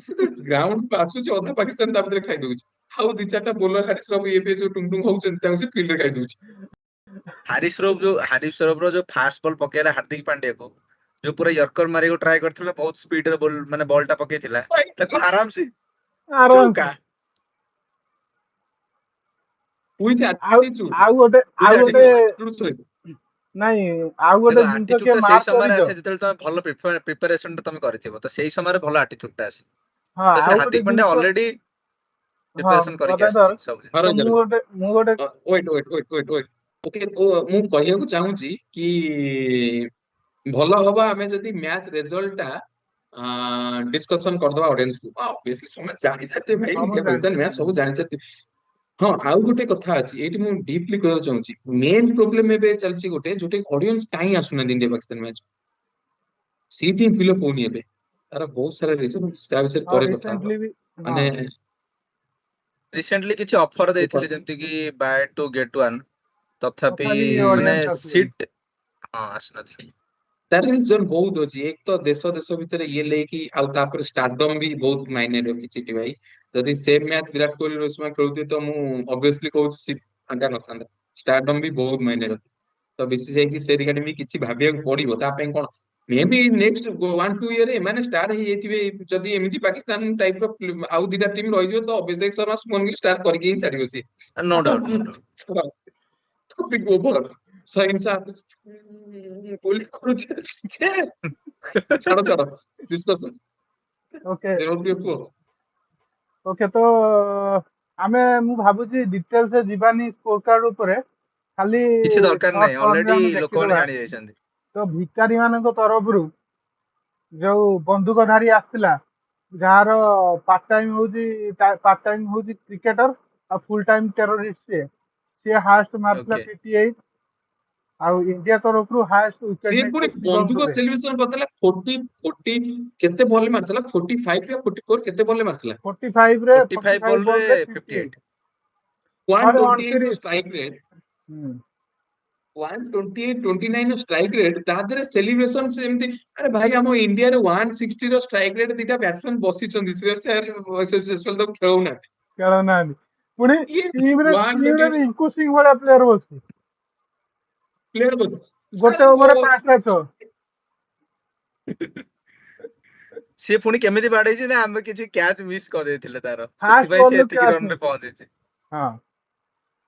ଗ୍ରାଉଣ୍ଡ କୁ ଆସୁଛି ଅଧା ପାକିସ୍ତାନ ତା ଭିତରେ ଖାଇଦଉଛି। ଆଉ ଦି ଚାରିଟା ବୋଲର ହାରିସ୍ ରାବ ଇଏ ଫିଏ ସବୁ ଟୁଙ୍ଗ ଟୁଙ୍ଗ ହଉଛନ୍ତି ତାଙ୍କୁ ସେ ଫିଲ୍ଡ ରେ ଖାଇଦଉଛି। ହାରିସ୍ ରୌଫ୍ ର ଯୋଉ ଫାଷ୍ଟ ବଲ୍ ପକେଇଲା ହାର୍ଦ୍ଦିକ ପାଣ୍ଡ୍ୟାକୁ, ଯୋଉ ପୁରା ୟର୍କର ମାରିବାକୁ ଟ୍ରାଏ କରିଥିଲା, ବହୁତ ସ୍ପିଡ ରେ ମାନେ ବଲ୍ ଟା ପକେଇଥିଲା, ତାକୁ ଆରାମ ସେ ଚୌକା। ଆରାମସେ। ୱିଥ୍ ଆଉ ଆଟିଚ୍ୟୁଡ୍ ଆଉ ଗୋଟେ With ଆଉ ଗୋଟେ attitude। ସହିତ। ନାଇଁ, ଆଉ ଦେଖ ଗୋଟେ ଜିନିଷ ଆଟିଚ୍ୟୁଡ କିଏ ଟା ସେଇ ମାର୍କ ସମୟରେ କରିଛ? ଆସେ ଯେତେବେଳେ ତମେ ଭଲ ପ୍ରିପାରେସନ ଟା ତମେ କରିଥିବ, ତ ସେଇ ସମୟରେ ଭଲ ଆଟିଚ୍ୟୁଡ ଟା ଆସେ। ହଁ, ତ ସେ ଆଉ ଗୋଟେ ହାର୍ଦ୍ଦିକ ପାଣ୍ଡ୍ୟା ଜିନିଷ। ଅଲରେଡି ହଁ ପ୍ରିପାରେସନ କରିକି ଆସିଛି ଗଦାଧର, ସବୁ ତ ଜିନିଷ। ମୁଁ ଗୋଟେ ଓକେ, ମୁଁ କହିବାକୁ ଚାହୁଁଛି କି ଭଲ ହବ ଆମେ ଯଦି ମ୍ୟାଚ୍ ରେଜଲ୍ଟ ଟା ଡିସ୍କସନ କରିଦବା ଅଡିଏନ୍ସ କୁ। ଅବଭିୟସଲି ସମସ୍ତେ ଜାଣିସାରିଥିବେ ଭାଇ ହଁ ମୁଁ ଇଣ୍ଡିଆ ପାକିସ୍ତାନ ଜାଣିଛି। ମ୍ୟାଚ୍ ସବୁ ଜାଣିସାରିଥିବେ। ହଁ, ଆଉ ଗୋଟେ କଥା ଅଛି ଏଇଠି ମୁଁ ଡିପଲି କହିବାକୁ ଚାହୁଁଛି। ମେନ୍ ପ୍ରୋବ୍ଲେମ ଏବେ ଚାଲିଛି ଗୋଟେ, ଯୋଉଟା ଅଡିଏନ୍ସ କାହିଁ ଆସୁନାହାନ୍ତି ଇଣ୍ଡିଆ ପାକିସ୍ତାନ ମ୍ୟାଚ୍। ସେଇଠି ଫିଲଅପ୍ ହଉନି ଏବେ। ତାର ବହୁତ ସାରା ରିଜନ, ତା ବିଷୟରେ ହଁ ପରେ କଥା ହବା। ରିସେଣ୍ଟଲି ବି। ହଁ, ମାନେ ରିସେଣ୍ଟଲି କିଛି ଅଫର ଦେଇଥିଲେ ଯେମିତି କି ବାଏ ଟୁ ଗେଟ୍ ୱାନ୍, ତଥାପି ତଥାପି ମାନେ ଅଡିଏନ୍ସ ଆସିଲେନି। ସିଟ୍ ଆସିନଥିଲି। ତାର ରିଜନ ବହୁତ ଅଛି। ଏକ ତ ଦେଶ ଭିତରେ ଇଏ ନେଇକି, ଆଉ ତାପରେ ଷ୍ଟାରଡମ ବି ବହୁତ ମାଇନେ ରଖିଛି ଏଠି ଭାଇ। ଯଦି ସେମ୍ ମ୍ୟାଚ୍ ବିରାଟ କୋହଲି ରୋହିତ ଶର୍ମା ଖେଳୁଥିବେ ତ ମୁଁ ଅବଭିୟସଲି କହୁଛି ସିଟ୍ ଫାଙ୍କା ନଥାନ୍ତା। ଷ୍ଟାରଡମ ବି ବହୁତ ମାଇନେ ରଖେ। ତ ବିସିସିଆଇ କି ସେ ରିଗାର୍ଡିଂ ବି କିଛି ଭାବିବାକୁ ପଡିବ। ତା ପାଇଁ କଣ ମେ ବି ନେକ୍ସଟ 1-2 ଇୟର ଏମାନେ ଷ୍ଟାର ହେଇଯାଇଥିବେ। ଯଦି ଏମିତି ପାକିସ୍ତାନ ଟାଇପ ର ଆଉ ଦିଟା ଟିମ୍ ରହିଯିବ ତ ଅଭିଷେକ ଶର୍ମା ସୁମନ ଗିଲ୍ ଷ୍ଟାର କରିକି ହିଁ ଛାଡିବ ସିଏ। No doubt, no doubt. Topic over. ସହିଂସା ବୋଲି କରୁଛେ ଛେ। ଛାଡ ଡିସ୍କସନ ଓକେ କୁହ। ଓକେ, ତ ମୁଁ ଭାବୁଛି ଡିଟେଲସ ଯିବାନି ସ୍କୋର କାର୍ଡ ଉପରେ, ଖାଲି କିଛି ଦରକାର ସର୍ଟ ନାହିଁ, ଫର୍ମ ରେ ଅଲରେଡି ଆମେ ଲୋକମାନେ ଦେଖିଦବା। ଜାଣି ଯାଇଛନ୍ତି। ତ ଭିକାରୀ ମାନଙ୍କ ତରଫରୁ ଯୋଉ ବନ୍ଧୁକଧାରୀ ଆସିଥିଲା, ଯାହାର ପାର୍ଟ ଟାଇମ ହଉଛି କ୍ରିକେଟର ଆଉ ଫୁଲ ଟାଇମ ଟେରରିଷ୍ଟ, ସିଏ ହାଏଷ୍ଟ ମାରିଥିଲା ଓକେ। 58। ଆଉ ଇଣ୍ଡିଆ ତରଫରୁ ହାଏଷ୍ଟ ୱିକେଟ ସିଏ ପୁଣି ନେଇଥିଲେ ଶିବମ ବନ୍ଧୁକ ଦୁବେ। ସେଲିବ୍ରେସନ କରିଥିଲା। 40 କେତେ ବଲ ମାରିଥିଲା? 45 या 44 କେତେ ବଲ ମାରିଥିଲା? 45 ରେ 45 45 ବଲରେ ବଲରେ 58। 58। 128 ର 129। Strike rate. ହୁଁ। 128, 29 ର ଷ୍ଟ୍ରାଇକ ରେଟ୍। ତା ଦେହରେ ସେଲିବ୍ରେସନ ସେମିତି। ଆରେ ଭାଇ, ଆମ ଇଣ୍ଡିଆରେ 160 ର ଷ୍ଟ୍ରାଇକ ରେଟ୍ ଦିଟା ବ୍ୟାଟ୍ସମ୍ୟାନ ବସିଛନ୍ତି। ସେ ତାକୁ ଖେଳଉନାହାନ୍ତି। ଖେଳୁନାହାନ୍ତି। ପୁଣି ଇଏ ଟିମରେ 128 ରିଙ୍କୁ ସିଂ ଭଳିଆ ପ୍ଲେୟର ବସିଛି। ପ୍ଲେୟର ବସିଛି। ଗୋଟେ ଓଭରରେ 5ଟା 6। ସିଏ ପୁଣି କେମିତି ବାଡେଇଛି ନା, ଆମେ କିଛି କ୍ୟାଚ୍ ମିସ୍ କରିଦେଇଥିଲେ ତାର, ଫାଷ୍ଟ ସେଥିପାଇଁ ସେ ବଲରୁ ଏତିକି କ୍ୟାଚ୍ ରନ ରେ ମିସ୍। ପହଞ୍ଚିଛି। ହଁ,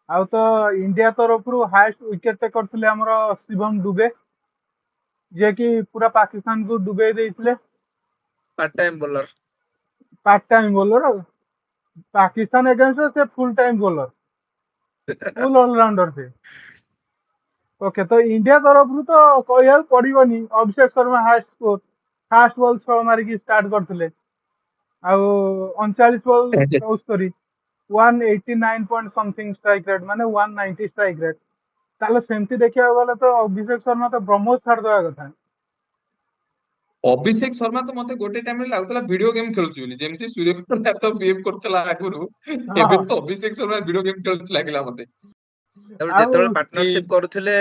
ଆଉ ତ ଇଣ୍ଡିଆ ତରଫରୁ ହାଏଷ୍ଟ ୱିକେଟ ଟେକର ଥିଲେ ଆମର ଶିବମ ଦୁବେ, ଯିଏକି ପୁରା ପାକିସ୍ତାନକୁ ଡୁବେଇ ଦେଇଥିଲେ। Part time bowler. Part time bowler. Pakistan against ସେ full time bowler, full allrounder ସେ। ଓକେ, ତ ଇଣ୍ଡିଆ ତରଫରୁ ତ କହିବାକୁ ପଡିବନି, Abhishek Sharma highest score. Fast ball 6 ମାରିକି ଷ୍ଟାର୍ଟ କରିଥିଲେ। ଆଉ 39 ball 74, 189 point something strike rate, ମାନେ 190 ଷ୍ଟ୍ରାଇକ ରେଟ୍। ତାହେଲେ ସେମିତି ଦେଖିବାକୁ ଗଲେ ତ ଅଭିଷେକ ଶର୍ମା ତ ବ୍ରହ୍ମୋସ ଛାଡିଦବା କଥା। ଅଭିଷେକ ଶର୍ମା ତ ମତେ ଗୋଟେ ଟାଇମରେ ଲାଗୁଥିଲା ଭିଡିଓ ଗେମ୍ ଖେଳୁଛି ବୋଲି। ଯେମିତି ସୂର୍ଯ୍ୟକୁମାର ଯାଦବ ବିହେଭ କରୁଥିଲା ଆଗରୁ, ଏବେ ହଁ, ତ ଅଭିଷେକ ଶର୍ମା ଭିଡିଓ ଗେମ୍ ଖେଳୁଛି ଲାଗିଲା ମତେ। ତାପରେ ଆଉ ଯେତେବେଳେ କି ପାର୍ଟନରସିପ କରୁଥିଲେ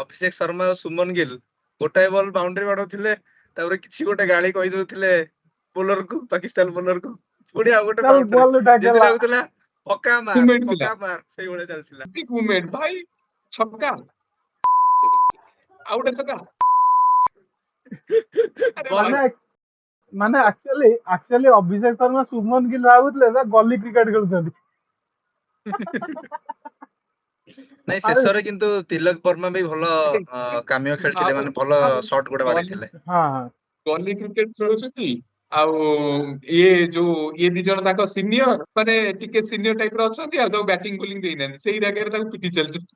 ଅଭିଷେକ ଶର୍ମା ଆଉ ସୁମନ ଗିଲ୍, ଗୋଟାଏ ବଲ୍ ବାଉଣ୍ଡ୍ରି ବାଡଉଥିଲେ, ତାପରେ କିଛି ଗୋଟେ ଗାଳି କହିଦଉଥିଲେ ବୋଲରକୁ, ପାକିସ୍ତାନ ବୋଲରକୁ, ପୁଣି ଆଉ ଗୋଟେ ଚାଲ ବାଉଣ୍ଡ୍ରି। ବଲ ଯେମିତି ଡାକେଲା। ଲାଗୁଥିଲା ପକ୍କା ମାର ମୁଭମେଣ୍ଟ ଥିଲା, ପକ୍କା ମାର, ସେଇଭଳିଆ ଚାଲିଥିଲା। ବିଗ ମୁଭମେଣ୍ଟ ଭାଇ। ଛକା, ଆଉ ଗୋଟେ ଛକା। ଆରେ ଭାଇ, ମାନେ ମାନେ ଆକ୍ଚୁଆଲି ଅଭିଷେକ ଶର୍ମା ସୁମନ ଗିଲ୍ ଭାବୁଥିଲେ ଯେ ଗଲି କ୍ରିକେଟ ଖେଳୁଛନ୍ତି। ନାଇଁ, ଆରେ ଶେଷରେ କିନ୍ତୁ ତିଲକ ବର୍ମା ବି ଭଲ କାମିଅ ଖେଳିଥିଲେ, ଆଉ ମାନେ ଭଲ ଆଉ ସଟ୍ ଗୋଟେ ଗଲି ବାଡେଇଥିଲେ। ହଁ, ଗଲି କ୍ରିକେଟ ଖେଳୁଛନ୍ତି। ଆଉ ଇଏ ଦି ଜଣ ତାଙ୍କ ସିନିୟର ମାନେ ଟିକେ ସିନିୟର ଟାଇପ ର ଅଛନ୍ତି ଆଉ ତାକୁ ବ୍ୟାଟିଂ ବୋଲିଂ ଦେଇନାହାନ୍ତି ସେଇ ଜାଗାରେ ତାକୁ ପିଟି ଚାଲିଛନ୍ତି।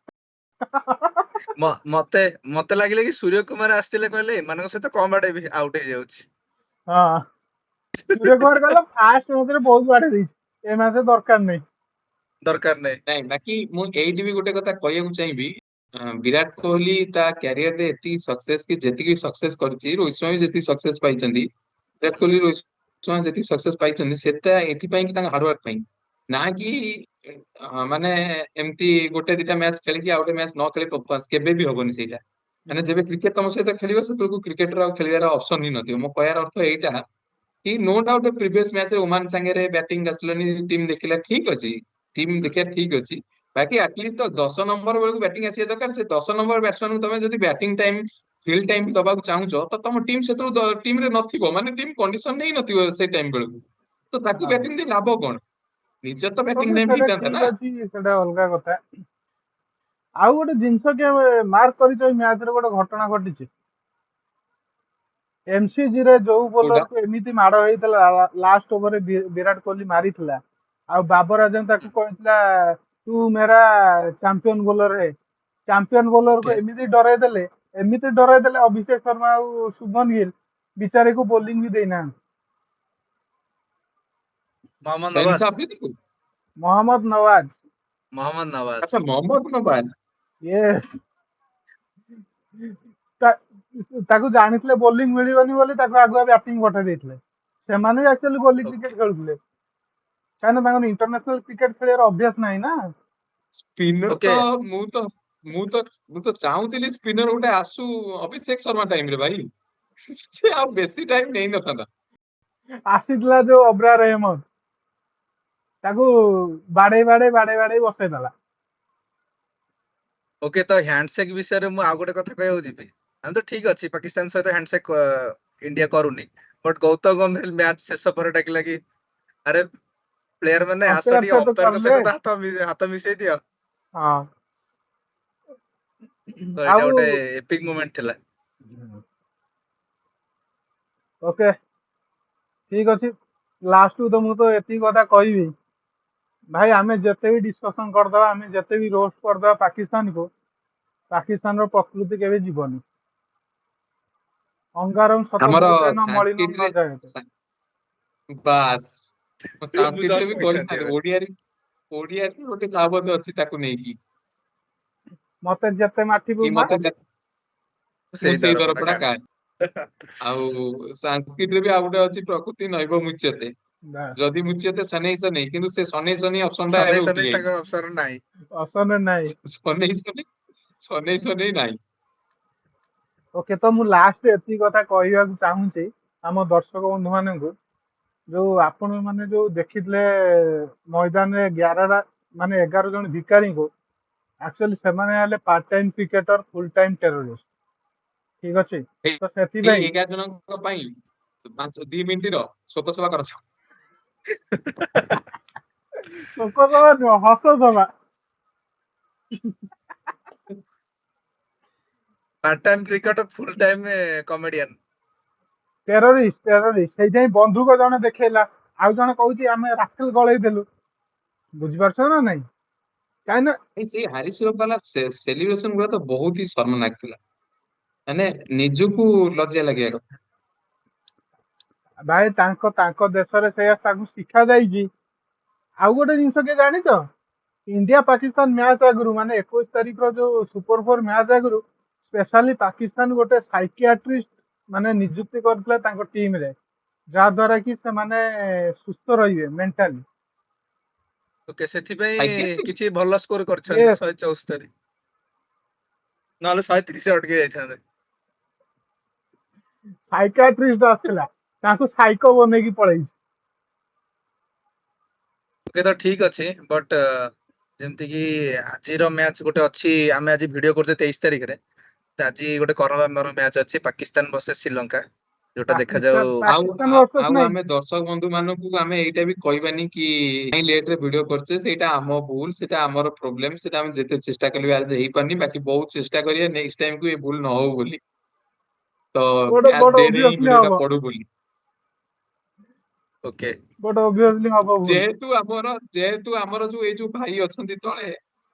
ମତେ ମତେ ଲାଗିଲା କି ସୂର୍ଯ୍ୟ କୁମାର ଆସିଥିଲେ କହିଲେ ଏମାନଙ୍କ ସହିତ କମ ବାଟ ଆଉଟ ହେଇଯାଉଛି। ହଁ ସୂର୍ଯ୍ୟ କୁମାର କହିଲା ଫାଷ୍ଟ ମ୍ୟାଚରେ ବହୁତ ବାଡେଇ ଦେଇଛି ଏ ମ୍ୟାଚରେ ଦରକାର ନାହିଁ। ଦରକାର ନାହିଁ। ନାଇଁ ବାକି ମୁଁ ଏଇଠି ବି ଗୋଟେ କଥା କହିବାକୁ ଚାହିଁବି ବିରାଟ କୋହଲି ତା କ୍ୟାରିୟରରେ ଏତିକି ସକ୍ସେସ କି ଯେତିକି ସକ୍ସେସ କରିଛି ରୋହିତ ଶର୍ମା ବି ଯେତିକି ସକ୍ସେସ ପାଇଛନ୍ତି ବିରାଟ କୋହଲି ରୋହିତ ଶର୍ମା ଯେତିକି ସକ୍ସେସ ପାଇଛନ୍ତି ସେଟା ଏଥିପାଇଁ କି ତାଙ୍କ ହାର୍ଡୱାର୍କ ପାଇଁ ନା କି ମାନେ ଏମିତି ଗୋଟେ ଦିଟା ମ୍ୟାଚ ଖେଳିକି ଆଉ ଗୋଟେ ମ୍ୟାଚ ନ ଖେଳି ପରଫର୍ମାନ୍ସ କେବେ ବି ହବନି ସେଇଟା। ମାନେ ଯେବେ କ୍ରିକେଟ ତମ ସହିତ ଖେଳିବ ସେତେବେଳକୁ କ୍ରିକେଟର ଆଉ ଖେଳିବାର ଅପସନ ହିଁ ନଥିବ। ମୋ କହିବାର ଅର୍ଥ ଏଇଟା କି ନୋ ଡାଉଟ ପ୍ରିଭିୟସ ମ୍ୟାଚରେ ଓମାନ ସାଙ୍ଗରେ ବ୍ୟାଟିଂ ଆସିଲାନି ଟିମ୍ ଦେଖିଲା ଠିକ ଅଛି ଟିମ୍ ଦେଖିବା ଠିକ ଅଛି ବାକି ଆଟଲିଷ୍ଟ 10 ନମ୍ବର ବେଳକୁ ବ୍ୟାଟିଂ ଆସିବା ଦରକାର। ସେ 10 ନମ୍ବର ବ୍ୟାଟ୍ସମ୍ୟାନକୁ ତମେ ଯଦି ବ୍ୟାଟିଂ ଟାଇମ ଫିଲ୍ଡ ଟାଇମ ଦବାକୁ ଚାହୁଁଛ ତ ତମ ଟିମ୍ ସେତେବେଳେ ଟିମରେ ନଥିବ ମାନେ ଟିମ୍ କଣ୍ଡିସନ ହିଁ ନଥିବ ସେଇ ଟାଇମ ବେଳକୁ ତ ତାକୁ ହଁ ବ୍ୟାଟିଂ ଦେଇ ଲାଭ କଣ ନିଜର ତ ବ୍ୟାଟିଂ ଓକେ ଟାଇମ ସେଟା ହେଇଥାନ୍ତା ନା। ଠିକ ଅଛି ସେଟା ଅଲଗା କଥା। ଆଉ ଗୋଟେ ଜିନିଷ କି ମାର୍କ କରିଛ ଏଇ ମ୍ୟାଚରେ ଗୋଟେ ଘଟଣା ଘଟିଛି ଏମସିଜି ରେ ଯୋଉ କୋଉଟା ବୋଲରକୁ ଏମିତି ମାଡ ହେଇଥିଲା ଲାଷ୍ଟ ଓଭରରେ ବିରାଟ କୋହଲି ମାରିଥିଲା ଆଉ ବାବର ଆଜମ ତାକୁ କହିଥିଲା ତୁ ମେରା ଚାମ୍ପିୟନ ବୋଲର ହେ ଚାମ୍ପିୟନ ବୋଲରକୁ ଓକେ ଏମିତି ଡରାଇ ଦେଲେ ଅଭିଷେକ ଶର୍ମା ଆଉ ଶୁଭନ ଗିଲ୍ ବିଚାରୀକୁ ବୋଲିଂ ବି ଦେଇନାହାନ୍ତି। ମହମ୍ମଦ ସହିଂସା ନବାଜ। ଆଫ୍ରିଦିକୁ ମହମ୍ମଦ ନୱାଜ ମହମ୍ମଦ ନବାଜ। ଆଚ୍ଛା ମହମ୍ମଦ ନବାଜ ୟେସ୍ ତାକୁ ଜାଣିଥିଲେ ବୋଲିଂ ମିଳିବନି ବୋଲି ତାକୁ ଆଗୁଆ ବ୍ୟାଟିଂ ପଠେଇ ଦେଇଥିଲେ। ସେମାନେ ବି ଆକ୍ଚୁଆଲି ବୋଲି ଓକେ। କ୍ରିକେଟ ଖେଳୁଥିଲେ କାହିଁକିନା ତାଙ୍କର ଇଣ୍ଟରନ୍ୟାସନାଲ କ୍ରିକେଟ ଖେଳିବାର ଅଭ୍ୟାସ ନାହିଁ ନା। Spinner okay. ମୁଁ ତ ଚାହୁଁଥିଲି ସ୍ପିନର ଗୋଟେ ଆସୁ ଅଭିଷେକ ଶର୍ମା ଟାଇମରେ ଭାଇ ସେ ଆଉ ବେଶୀ ଟାଇମ ନେଇନଥାନ୍ତା। ଆସିଥିଲା ଯୋଉ ଅବ୍ରାର ଅହମଦ ତାକୁ ବାଡେଇ ବସେଇଦେଲା। ଓକେ ତ ହ୍ୟାଣ୍ଡସେକ୍ ବିଷୟରେ ମୁଁ ଆଉ ଗୋଟେ କଥା କହିବାକୁ ଯିବି। ଆମେ ତ ଠିକ ଅଛି ପାକିସ୍ତାନ ସହିତ ହ୍ୟାଣ୍ଡସେକ୍ ଇଣ୍ଡିଆ କରୁନି ବଟ୍ ଗୌତମ ଗମ୍ଭୀର ମ୍ୟାଚ ଶେଷ ପରେ ଡାକିଲା କି ଆରେ ପ୍ଲେୟାର ମାନେ ଆସ ଅମ୍ପାୟାର ଟିକେ ସହିତ ଅମ୍ପାୟରଙ୍କ କଲେ ସହିତ ତ ହାତ ମିଶେଇ ଦିଅ। ହଁ ତ ଏଇଟା ଆଉ ଗୋଟେ ଏପିକ୍ ମୋମେଣ୍ଟ ଥିଲା। ଓକେ ଠିକ ଅଛି ଲାଷ୍ଟକୁ ତ ମୁଁ ତ ଏତିକି କଥା କହିବି ଭାଇ ଆମେ ଯେତେ ବି ଡିସ୍କସନ କରିଦବା ଆମେ ଯେତେ ବି ରୋଷ୍ଟ କରିଦବା ପାକିସ୍ତାନକୁ ପାକିସ୍ତାନର ପ୍ରକୃତି କେବେ ଯିବନି। ଅଙ୍ଗାରಂ ଶତ ଆମର ଭୂପେନ ମଳିନ ସାଂସ୍କ୍ରିଟରେ ନ ଜାୟତେ। ବାସ୍ ମୁଁ ସାଂସ୍କ୍ରିଟରେ ଜଷ୍ଟ ବି କହିଥାନ୍ତି କହିଥାନ୍ତି ଏବେ। ଓଡିଆରେ ବି ଗୋଟେ କାହାବତ ଅଛି ତାକୁ ନେଇକି ମତେ ଯେତେ ମାଠିବୁ କି ମାର ମୁଁ ସେଇ ସେଇ ଦରପୋଡା ଦରପୋଡା କାଢେ। କାଢେ। ଆଉ ସାଂସ୍କ୍ରିଟରେ ବି ଆଉ ଗୋଟେ ଅଛି ପ୍ରକୃତି ନୈବ ମୁଚ୍ୟତେ ବାସ୍ ଯଦି ମୁଚ୍ୟତେ ଶନୈ ଶନୈ କିନ୍ତୁ ସେ ଶନୈ ଶନୈ ଅପସନ ଟା ଏବେ ସନେଇ ଉଠି ସନେଇ ଯାଇଛି। ତାଙ୍କ ଅବସର ନାହିଁ। ଅସନେ ନାହିଁ। ଶନୈ ଶନୈ ଶନୈ ଶନୈ ନାହିଁ। ଓକେ ତ ମୁଁ ଲାଷ୍ଟ ଏତିକି କଥା କହିବାକୁ ଚାହୁଁଛି ଆମ ଦର୍ଶକ ବନ୍ଧୁ ମାନଙ୍କୁ ଯୋଉ ଆପଣ ମାନେ ଯୋଉ ଦେଖିଥିଲେ ମଇଦାନରେ 11ଟା ମାନେ 11 ଜଣ ଭିକାରୀଙ୍କୁ ଆକ୍ଚୁଆଲି ସେମାନେ ହେଲେ part time cricketer full time terrorist ଠିକ ଅଛି ଏଇ ତ ଏଇ ସେଥିପାଇଁ 11 ଜଣଙ୍କ ପାଇଁ 2 ମିନିଟର ଶୋକ ସଭା କର। ଶୋକ ସଭା ନୁହଁ ହସ ସଭା। Part time cricketer full time comedian. Terrorist ସେଇଥିପାଇଁ ବନ୍ଧୁକ ଜଣେ ଦେଖେଇଲା ଆଉ ଜଣେ କହୁଛି ଆମେ ରାଫେଲ ଗଳେଇ ଦେଲୁ ବୁଝିପାରୁଛ ନା ନାଇଁ କାହିଁକି ନା ସେଇ ହାରିସ ବାଲା ସେଲିବ୍ରେସନ ଗୁଡା ତ ବହୁତ ହି ଶର୍ମନାକ ଥିଲା ମାନେ ନିଜକୁ ଲଜ୍ଜା ଲାଗିବା କଥା। ଭାଇ ତାଙ୍କ ତାଙ୍କ ଦେଶରେ ସେଇଆ ତାଙ୍କୁ ଶିଖା ଯାଇଛି। ଆଉ ଗୋଟେ ଜିନିଷ କିଏ ଜାଣିଛ ଇଣ୍ଡିଆ ପାକିସ୍ତାନ ମ୍ୟାଚ ଆଗରୁ ମାନେ 21 ତାରିଖର ଯୋଉ ସୁପର 4 ମ୍ୟାଚ ଆଗରୁ ସ୍ପେଶାଲି ପାକିସ୍ତାନ ଗୋଟେ ସାଇକିଆଟ୍ରିଷ୍ଟ ମାନେ ନିଯୁକ୍ତି କରିଥିଲା ତାଙ୍କ ଟିମରେ ଯାହା ଦ୍ଵାରା କି ସେମାନେ ସୁସ୍ଥ ରହିବେ ମେଣ୍ଟାଲି। ଓକେ ସେଥିପାଇଁ ସାଇକିଆଟ୍ରିଷ୍ଟ କିଛି ଭଲ ସ୍କୋର କରିଛନ୍ତି ୟେସ୍ 174 ନହେଲେ 130 ଅଟକି ଯାଇଥାନ୍ତେ। ସାଇକାଟ୍ରିଷ୍ଟ ଆସିଥିଲା ତାଙ୍କୁ ସାଇକୋ ବନେଇକି ପଳେଇଛି। ଓକେ ତ ଠିକ ଅଛି ବଟ୍ ଯେମିତି କି ଆଜିର ମ୍ୟାଚ ଗୋଟେ ଅଛି ଆମେ ଆଜି ଭିଡିଓ କରୁଛେ 23 ତାରିଖରେ ତ ଆଜି ଗୋଟେ କରବାର ମ୍ୟାଚ ଅଛି ପାକିସ୍ତାନ ଭର୍ସେସ ଶ୍ରୀଲଙ୍କା ଯୋଉଟା ଦେଖାଯାଉ। ଆଉ ପାକିସ୍ତାନ ଆଉ ବର୍ଷେସ୍ ନାଇଁ ଆମେ ଦର୍ଶକ ବନ୍ଧୁ ମାନଙ୍କୁ ଆମେ ଏଇଟା ବି କହିବାନି କି ଲେଟ ରେ ଭିଡିଓ କରୁଛେ ସେଇଟା ଆମ ଭୁଲ ସେଇଟା ଆମର ପ୍ରୋବ୍ଲେମ ସେଇଟା ଆମେ ଯେତେ ଚେଷ୍ଟା କଲେ ବି ଆଜି ହେଇପାରୁନି ବାକି ବହୁତ ଚେଷ୍ଟା କରିବା ନେକ୍ସଟ ଟାଇମ କୁ ଏ ଭୁଲ ନ ହଉ ବୋଲି ତ ଗୋଟେ ମ୍ୟାଚ ଗୋଟେ ଡେ ରେ ହିଁ ଅଭିୟସଲି ଭିଡିଓ ଟା ହବ ପଡୁ ବୋଲି। ଓକେ ବଟ୍ ଅବଭିୟସଲି ହବ ଭୁଲ। ଯେହେତୁ ଆମର ଯୋଉ ଏଇ ଯୋଉ ଭାଇ ଅଛନ୍ତି ତଳେ,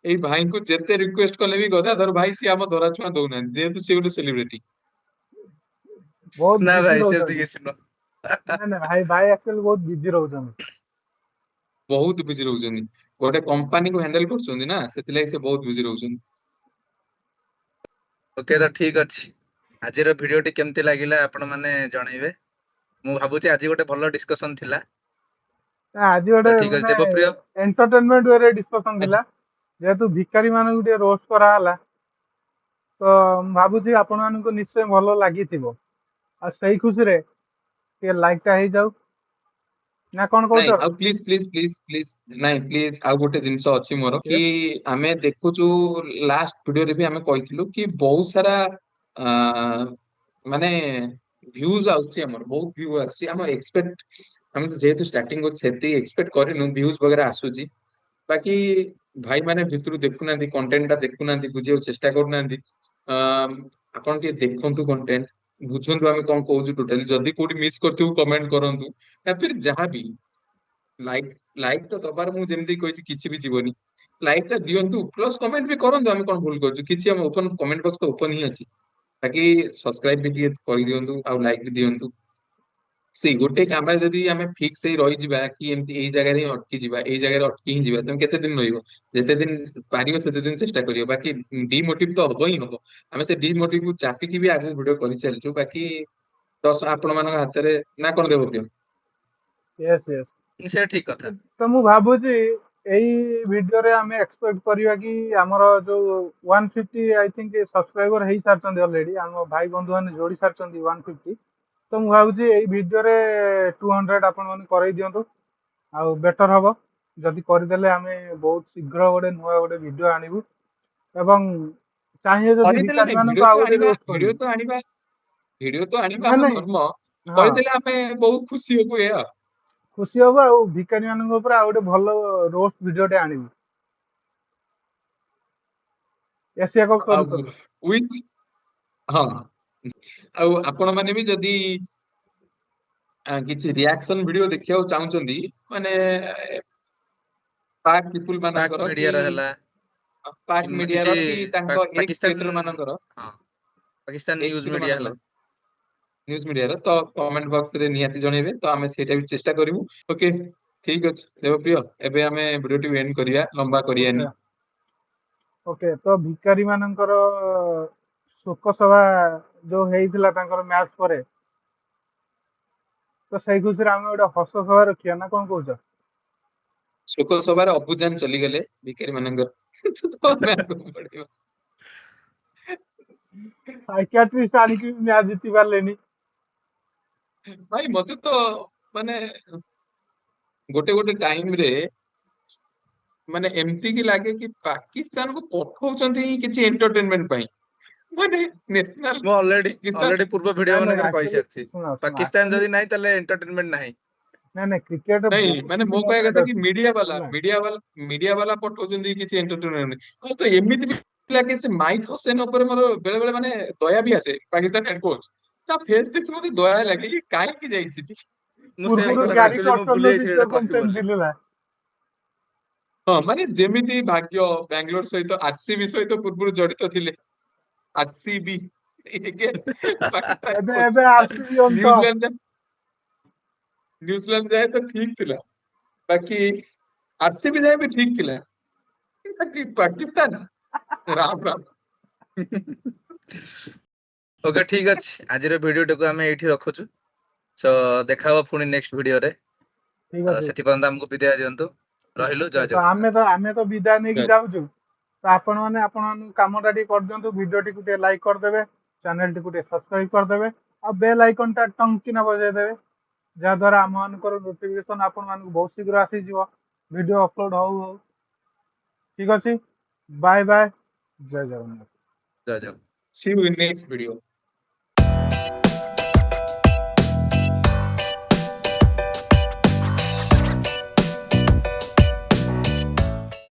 ଏଇ ଭାଇଙ୍କୁ ଯେତେ ରିକ୍ୱେଷ୍ଟ କଲେ ବି ଗଦାଧର ଭାଇ ସିଏ ଆମ ଧରା ଛୁଆଁ ଦଉନାହାନ୍ତି, ଯେହେତୁ ସିଏ ଗୋଟେ ସେଲିବ୍ରିଟି। ବହୁତ ନା ବିଜି ଭାଇ ସେମିତି ରହୁଛନ୍ତି। କିଛି ନୁହଁ। ନାଇଁ ନାଇଁ ଭାଇ ଆକ୍ଚୁଆଲି ବହୁତ ବିଜି ରହୁଛନ୍ତି। ବହୁତ ବିଜି ରହୁଛନ୍ତି, ଗୋଟେ କମ୍ପାନୀକୁ ହ୍ୟାଣ୍ଡେଲ କରୁଛନ୍ତି ନା, ସେଥିଲାଗି ସେ ବହୁତ ବିଜି ରହୁଛନ୍ତି। ଓକେ ତ ଠିକ ଅଛି, ଆଜିର ଭିଡିଓଟି କେମିତି ଲାଗିଲା ଆପଣ ମାନେ ଜଣେଇବେ। ମୁଁ ଭାବୁଛି ଆଜି ଗୋଟେ ଭଲ ଡିସ୍କସନ ଥିଲା। ଆଜି ତ ଗୋଟେ ଠିକ ଅଛି ମାନେ ଦେବପ୍ରିୟ। ଏଣ୍ଟରଟେନମେଣ୍ଟ ୱେରେ ଡିସ୍କସନ ଆଜି ଥିଲା, ଯେହେତୁ ଭିକାରୀ ମାନଙ୍କୁ ଟିକେ ରୋଷ୍ଟ କରାହେଲା, ତ ମୁଁ ଭାବୁଛି ଆପଣମାନଙ୍କୁ ନିଶ୍ଚୟ ଭଲ ଲାଗିଥିବ। ଆଉ ସେଇ ଖୁସିରେ ଟିକେ ଲାଇକ୍ ଟା ହେଇଯାଉ, ନା କଣ ନାଇଁ କହୁଛ? ଆଉ ପ୍ଲିଜ ନାଇଁ ପ୍ଲିଜ ଆଉ ଗୋଟେ ଜିନିଷ ଅଛି ମୋର କି, Yes. ଆମେ ଦେଖୁଛୁ ଲାଷ୍ଟ ଭିଡିଓରେ ବି ଆମେ କହିଥିଲୁ କି ବହୁତ ସାରା ଆ, ମାନେ ଭ୍ୟୁଜ ଆସୁଛି, ଆମର ବହୁତ ଭ୍ୟୁ ଆସୁଛି। ଆମ ଏକ୍ସପେକ୍ଟ ଆମେ ଯେହେତୁ ଷ୍ଟାର୍ଟିଂ କରୁଛୁ ସେତିକି ଏକ୍ସପେକ୍ଟ କରିନୁ, ଭ୍ୟୁଜ ବଗେରା ଆସୁଛି। ବାକି ଭାଇ ମାନେ ଭିତରୁ ଦେଖୁନାହାନ୍ତି, କଣ୍ଟେଣ୍ଟ ଟା ଦେଖୁନାହାନ୍ତି, ବୁଝିବାକୁ ଚେଷ୍ଟା କରୁନାହାନ୍ତି। ଆପଣ ଟିକେ ଦେଖନ୍ତୁ କଣ୍ଟେଣ୍ଟ, ବୁଝନ୍ତୁ ଆମେ କଣ କହୁଛୁ ଟୋଟାଲି। ଯଦି କୋଉଠି ମିସ୍ କରିଥିବୁ କମେଣ୍ଟ କରନ୍ତୁ, या फिर ଯାହାବି ଲାଇକ୍ ଲାଇକ୍ ତ ଦବାର ମୁଁ ଯେମିତି କହିଛି କିଛି ବି ଯିବନି। ଲାଇକ୍ ଟା ଦିଅନ୍ତୁ, ପ୍ଲସ କମେଣ୍ଟ ବି କରନ୍ତୁ, ଆମେ କଣ ଭୁଲ କରୁଛୁ, କିଛି ଆମ ଓପନ କମେଣ୍ଟ ବକ୍ସ ତ ଓପନ ହିଁ ଅଛି। ବାକି ସବସ୍କ୍ରାଇବ ବି ଟିକେ କରିଦିଅନ୍ତୁ ଆଉ ଲାଇକ୍ ବି ଦିଅନ୍ତୁ। ସେଇ ଗୋଟେ କାମରେ ଯଦି ଆମେ ଫିକ୍ସ ହେଇ ରହିଯିବା କି ଏମିତି ଏଇ ଜାଗାରେ ହିଁ ଅଟକି ଯିବା, ଏଇ ଜାଗାରେ ଅଟକି ହିଁ ଯିବା, ତମେ କେତେ ଦିନ ରହିବ? ଯେତେ ଦିନ ପାରିବ ସେତେ ଦିନ ଚେଷ୍ଟା କରିବ, ବାକି ଡିମୋଟିଭ ତ ହବ ହିଁ ହବ। ଆମେ ସେ ଡିମୋଟିଭ କୁ ଚାପିକି ବି ଆଗକୁ ଭିଡିଓ କରିଚାଲିଛୁ, ବାକି ଦଶ ଆପଣ ମାନଙ୍କ ହାତରେ, ନା କଣ ଦେବ ପ୍ରିୟ? Yes Yes. ସେଇଟା ଠିକ କଥା। ତ ମୁଁ ଭାବୁଛି ଏଇ ଭିଡିଓରେ ଆମେ ଏକ୍ସପେକ୍ଟ କରିବା କି ଆମର ଯୋଉ 150 ଆଇ ଥିଙ୍କ ସବସ୍କ୍ରାଇବର ହେଇସାରିଛନ୍ତି ଅଲରେଡି, ଆମ ଭାଇ ବନ୍ଧୁ ମାନେ ଯୋଡି ସାରିଛନ୍ତି 150। ତ ମୁଁ ଭାବୁଛି ଏଇ ଭିଡିଓରେ 200 ଆପଣ ମାନେ କରେଇ ଦିଅନ୍ତୁ, ଆଉ ବେଟର ହବ। ଯଦି କରିଦେଲେ ଆମେ ବହୁତ ଶୀଘ୍ର ଗୋଟେ ଭିଡିଓ ଆଣିବୁ, ଏବଂ ଚାହିଁବେ ଯଦି କରିଦେଲେ ଭିକାରୀ ନାଇଁ, ମାନଙ୍କୁ ଆଉ ଗୋଟେ ରୋଷ୍ଟ କରିବୁ। ଭିଡିଓ ତ ଆଣିବା ନାଇଁ ଆମ ନାଇଁ, ଧର୍ମ। ହଁ କରିଦେଲେ ଆମେ ବହୁତ ଖୁସି ହବୁ ଏଇଆ। ଖୁସି ହବ, ଆଉ ଭିକାରୀ ମାନଙ୍କ ଉପରେ ଆଉ ଗୋଟେ ଭଲ ରୋଷ୍ଟ ଭିଡିଓଟେ ଆଣିବୁ। ଏସିଆ କପ୍ ସରୁ ଆଉ ସରୁ। ୱିଥ୍, ହଁ, ଆଉ ଆପଣ ମାନେ ବି ଯଦି କିଛି ରିଆକ୍ସନ ଭିଡିଓ ଦେଖିବାକୁ ଚାହୁଁଛନ୍ତି, ମାନେ ପାକ୍ ପିପୁଲ ପାକ୍ ମାନଙ୍କର କି ମିଡିଆର ହେଲା ପାକ୍ କିମ୍ବା କିଛି ମିଡିଆର କି ତାଙ୍କ ଏକ୍ସ ପାକିସ୍ତାନ, କ୍ରିଏଟର ମାନଙ୍କର, ହଁ Pakistan X news creator media ହେଲା। ମାନଙ୍କର ନ୍ୟୁଜ ମିଡିଆର, ତ କମେଣ୍ଟ ବକ୍ସ ରେ ନିହାତି ଜଣେଇବେ, ତ ଆମେ ସେଇଟା ବି ଚେଷ୍ଟା କରିବୁ। ଓକେ, ଠିକ ଅଛି ଦେବପ୍ରିୟ, ଏବେ ଆମେ ଭିଡିଓଟି ଏଣ୍ଡ କରିବା, ଲମ୍ବା ଓକେ କରିବାନି। ଓକେ। ତ ଭିକାରୀ ମାନଙ୍କର ଶୋକ ସଭା ଯୋଉ ହେଇଥିଲା ତାଙ୍କର ମ୍ୟାଚ୍ ପରେ, ତ ସେଇ ଖୁସିରେ ଆମେ ଗୋଟେ ହସ ସଭା ରଖିବା, ନା କଣ କହୁଛ? ଶୋକ ସଭାରେ ଅବୁଜାନ ଚାଲିଗଲେ ଭିକାରୀ ମାନଙ୍କର, ତ ଆମେ ଆଗକୁ ବଢିବା। ସାଇକିଆଟ୍ରିଷ୍ଟ ଆଣିକି ମ୍ୟାଚ୍ ଜିତି ପାରିଲେନି। ଭାଇ ମତେ ତ ମାନେ ଗୋଟେ ଗୋଟେ ଟାଇମ ରେ ମାନେ ଏମିତି କି ଲାଗେ କି ପାକିସ୍ତାନକୁ ପଠଉଛନ୍ତି ହିଁ କିଛି ଏଣ୍ଟରଟେନମେଣ୍ଟ ପାଇଁ, ମାନେ ନ୍ୟାସନାଲ ମୁଁ ଅଲରେଡି ପାକିସ୍ତାନ। ପୂର୍ବ ଭିଡିଓ ନାଇଁ ନାଇଁ ମାନଙ୍କରେ ଆକ୍ଚୁଆଲି କହିସାରିଛି, ଶୁଣ ଶୁଣ ପାକିସ୍ତାନ ଆକ୍ଚୁଆଲି ଯଦି ନାହିଁ ତାହେଲେ ଏଣ୍ଟରଟେନମେଣ୍ଟ ନାହିଁ। ନାଇଁ କ୍ରିକେଟ ନାଇଁ ବହୁତ ମାନେ କିଛି ମୋ କହିବା ମୁଭମେଣ୍ଟ କଥା କି ଅଛି ହେଲା। ମିଡିଆ ବାଲା ପଠଉଛନ୍ତି କିଛି ଏଣ୍ଟରଟେନମେଣ୍ଟ। ତ ଏମିତି ବି ଲାଗେ ସେ ମାଇକ ହୋସେନ ଉପରେ ମୋର ବେଳେ ବେଳେ ମାନେ ଦୟା ବି ଆସେ, ପାକିସ୍ତାନ ହେଡ କୋଚ। ତା ଫେସ୍ ଦେଖି ମତେ ଦୟା ଲାଗେ, କି କାହିଁକି ଯାଇଛି ସେଠି? ମୁଁ ସେ ପୂର୍ବରୁ କଥା ଗ୍ୟାରି ଆକ୍ଚୁଆଲି ମୁଁ ଭୁଲି କଟର ଯାଇଥିଲି ଏଇଟା ସିଚୁଏସନ କହିବି ବୋଲି। ସେମିତି ଥିଲା। ହଁ ମାନେ ଯେମିତି ଭାଗ୍ୟ ବାଙ୍ଗାଲୋର ସହିତ ଆରସିବି ସହିତ ପୂର୍ବରୁ ଜଡିତ ଥିଲେ, ଆରସିବି ପାକିସ୍ତାନ ଏବେ କୋଚ ଏବେ ଆରସିବି ଅନ୍ ଟପ୍। ନ୍ୟୁଜିଲାଣ୍ଡ ଯାଏ ତ ଠିକ ଥିଲା, ବାକି ଆରସିବି ଯାଏ ବି ଠିକ ଥିଲା, ବାକି ପାକିସ୍ତାନ ରାମ ରାମ। ଓକେ ଠିକ ଅଛି, ଆଜିର ଭିଡିଓଟାକୁ ଆମେ ଏଇଠି ରଖୁଛୁ। ସୋ ଦେଖା ହବ ପୁଣି ନେକ୍ସଟ ଭିଡିଓରେ। ଠିକ ଅଛି। ସେଥିପର୍ଯ୍ୟନ୍ତ ଆମକୁ ବିଦାୟ ଦିଅନ୍ତୁ। ରହିଲୁ, ଜୟ ତ ଜଗନ୍ନାଥ। ଆମେ ତ ବିଦାୟ ନେଇକି ଯାଉଛୁ। ତ ଆପଣ ମାନେ ଆପଣମାନଙ୍କ କାମଟା ଟିକେ କରିଦିଅନ୍ତୁ, ଭିଡିଓଟିକୁ ଟିକେ ଲାଇକ୍ କରିଦେବେ, ଚ୍ୟାନେଲଟିକୁ ଟିକେ ସବସ୍କ୍ରାଇବ କରିଦେବେ, ଆଉ ବେଲ୍ ଆଇକନ ଟା ଟଙ୍ଗ କିନା ବଜେଇଦେବେ, ଯାହା ଦ୍ୱାରା ଆମ ମାନଙ୍କର ନୋଟିଫିକେସନ ଆପଣ ମାନଙ୍କୁ ବହୁତ ଶୀଘ୍ର ଆସିଯିବ, ଭିଡିଓ ଅପଲୋଡ ହଉ ହଉ। ଠିକ ଅଛି, ବାଏ ବାଏ, ଜୟ ଜଗନ୍ନାଥ। ଜୟ Jagannath. See you in next video.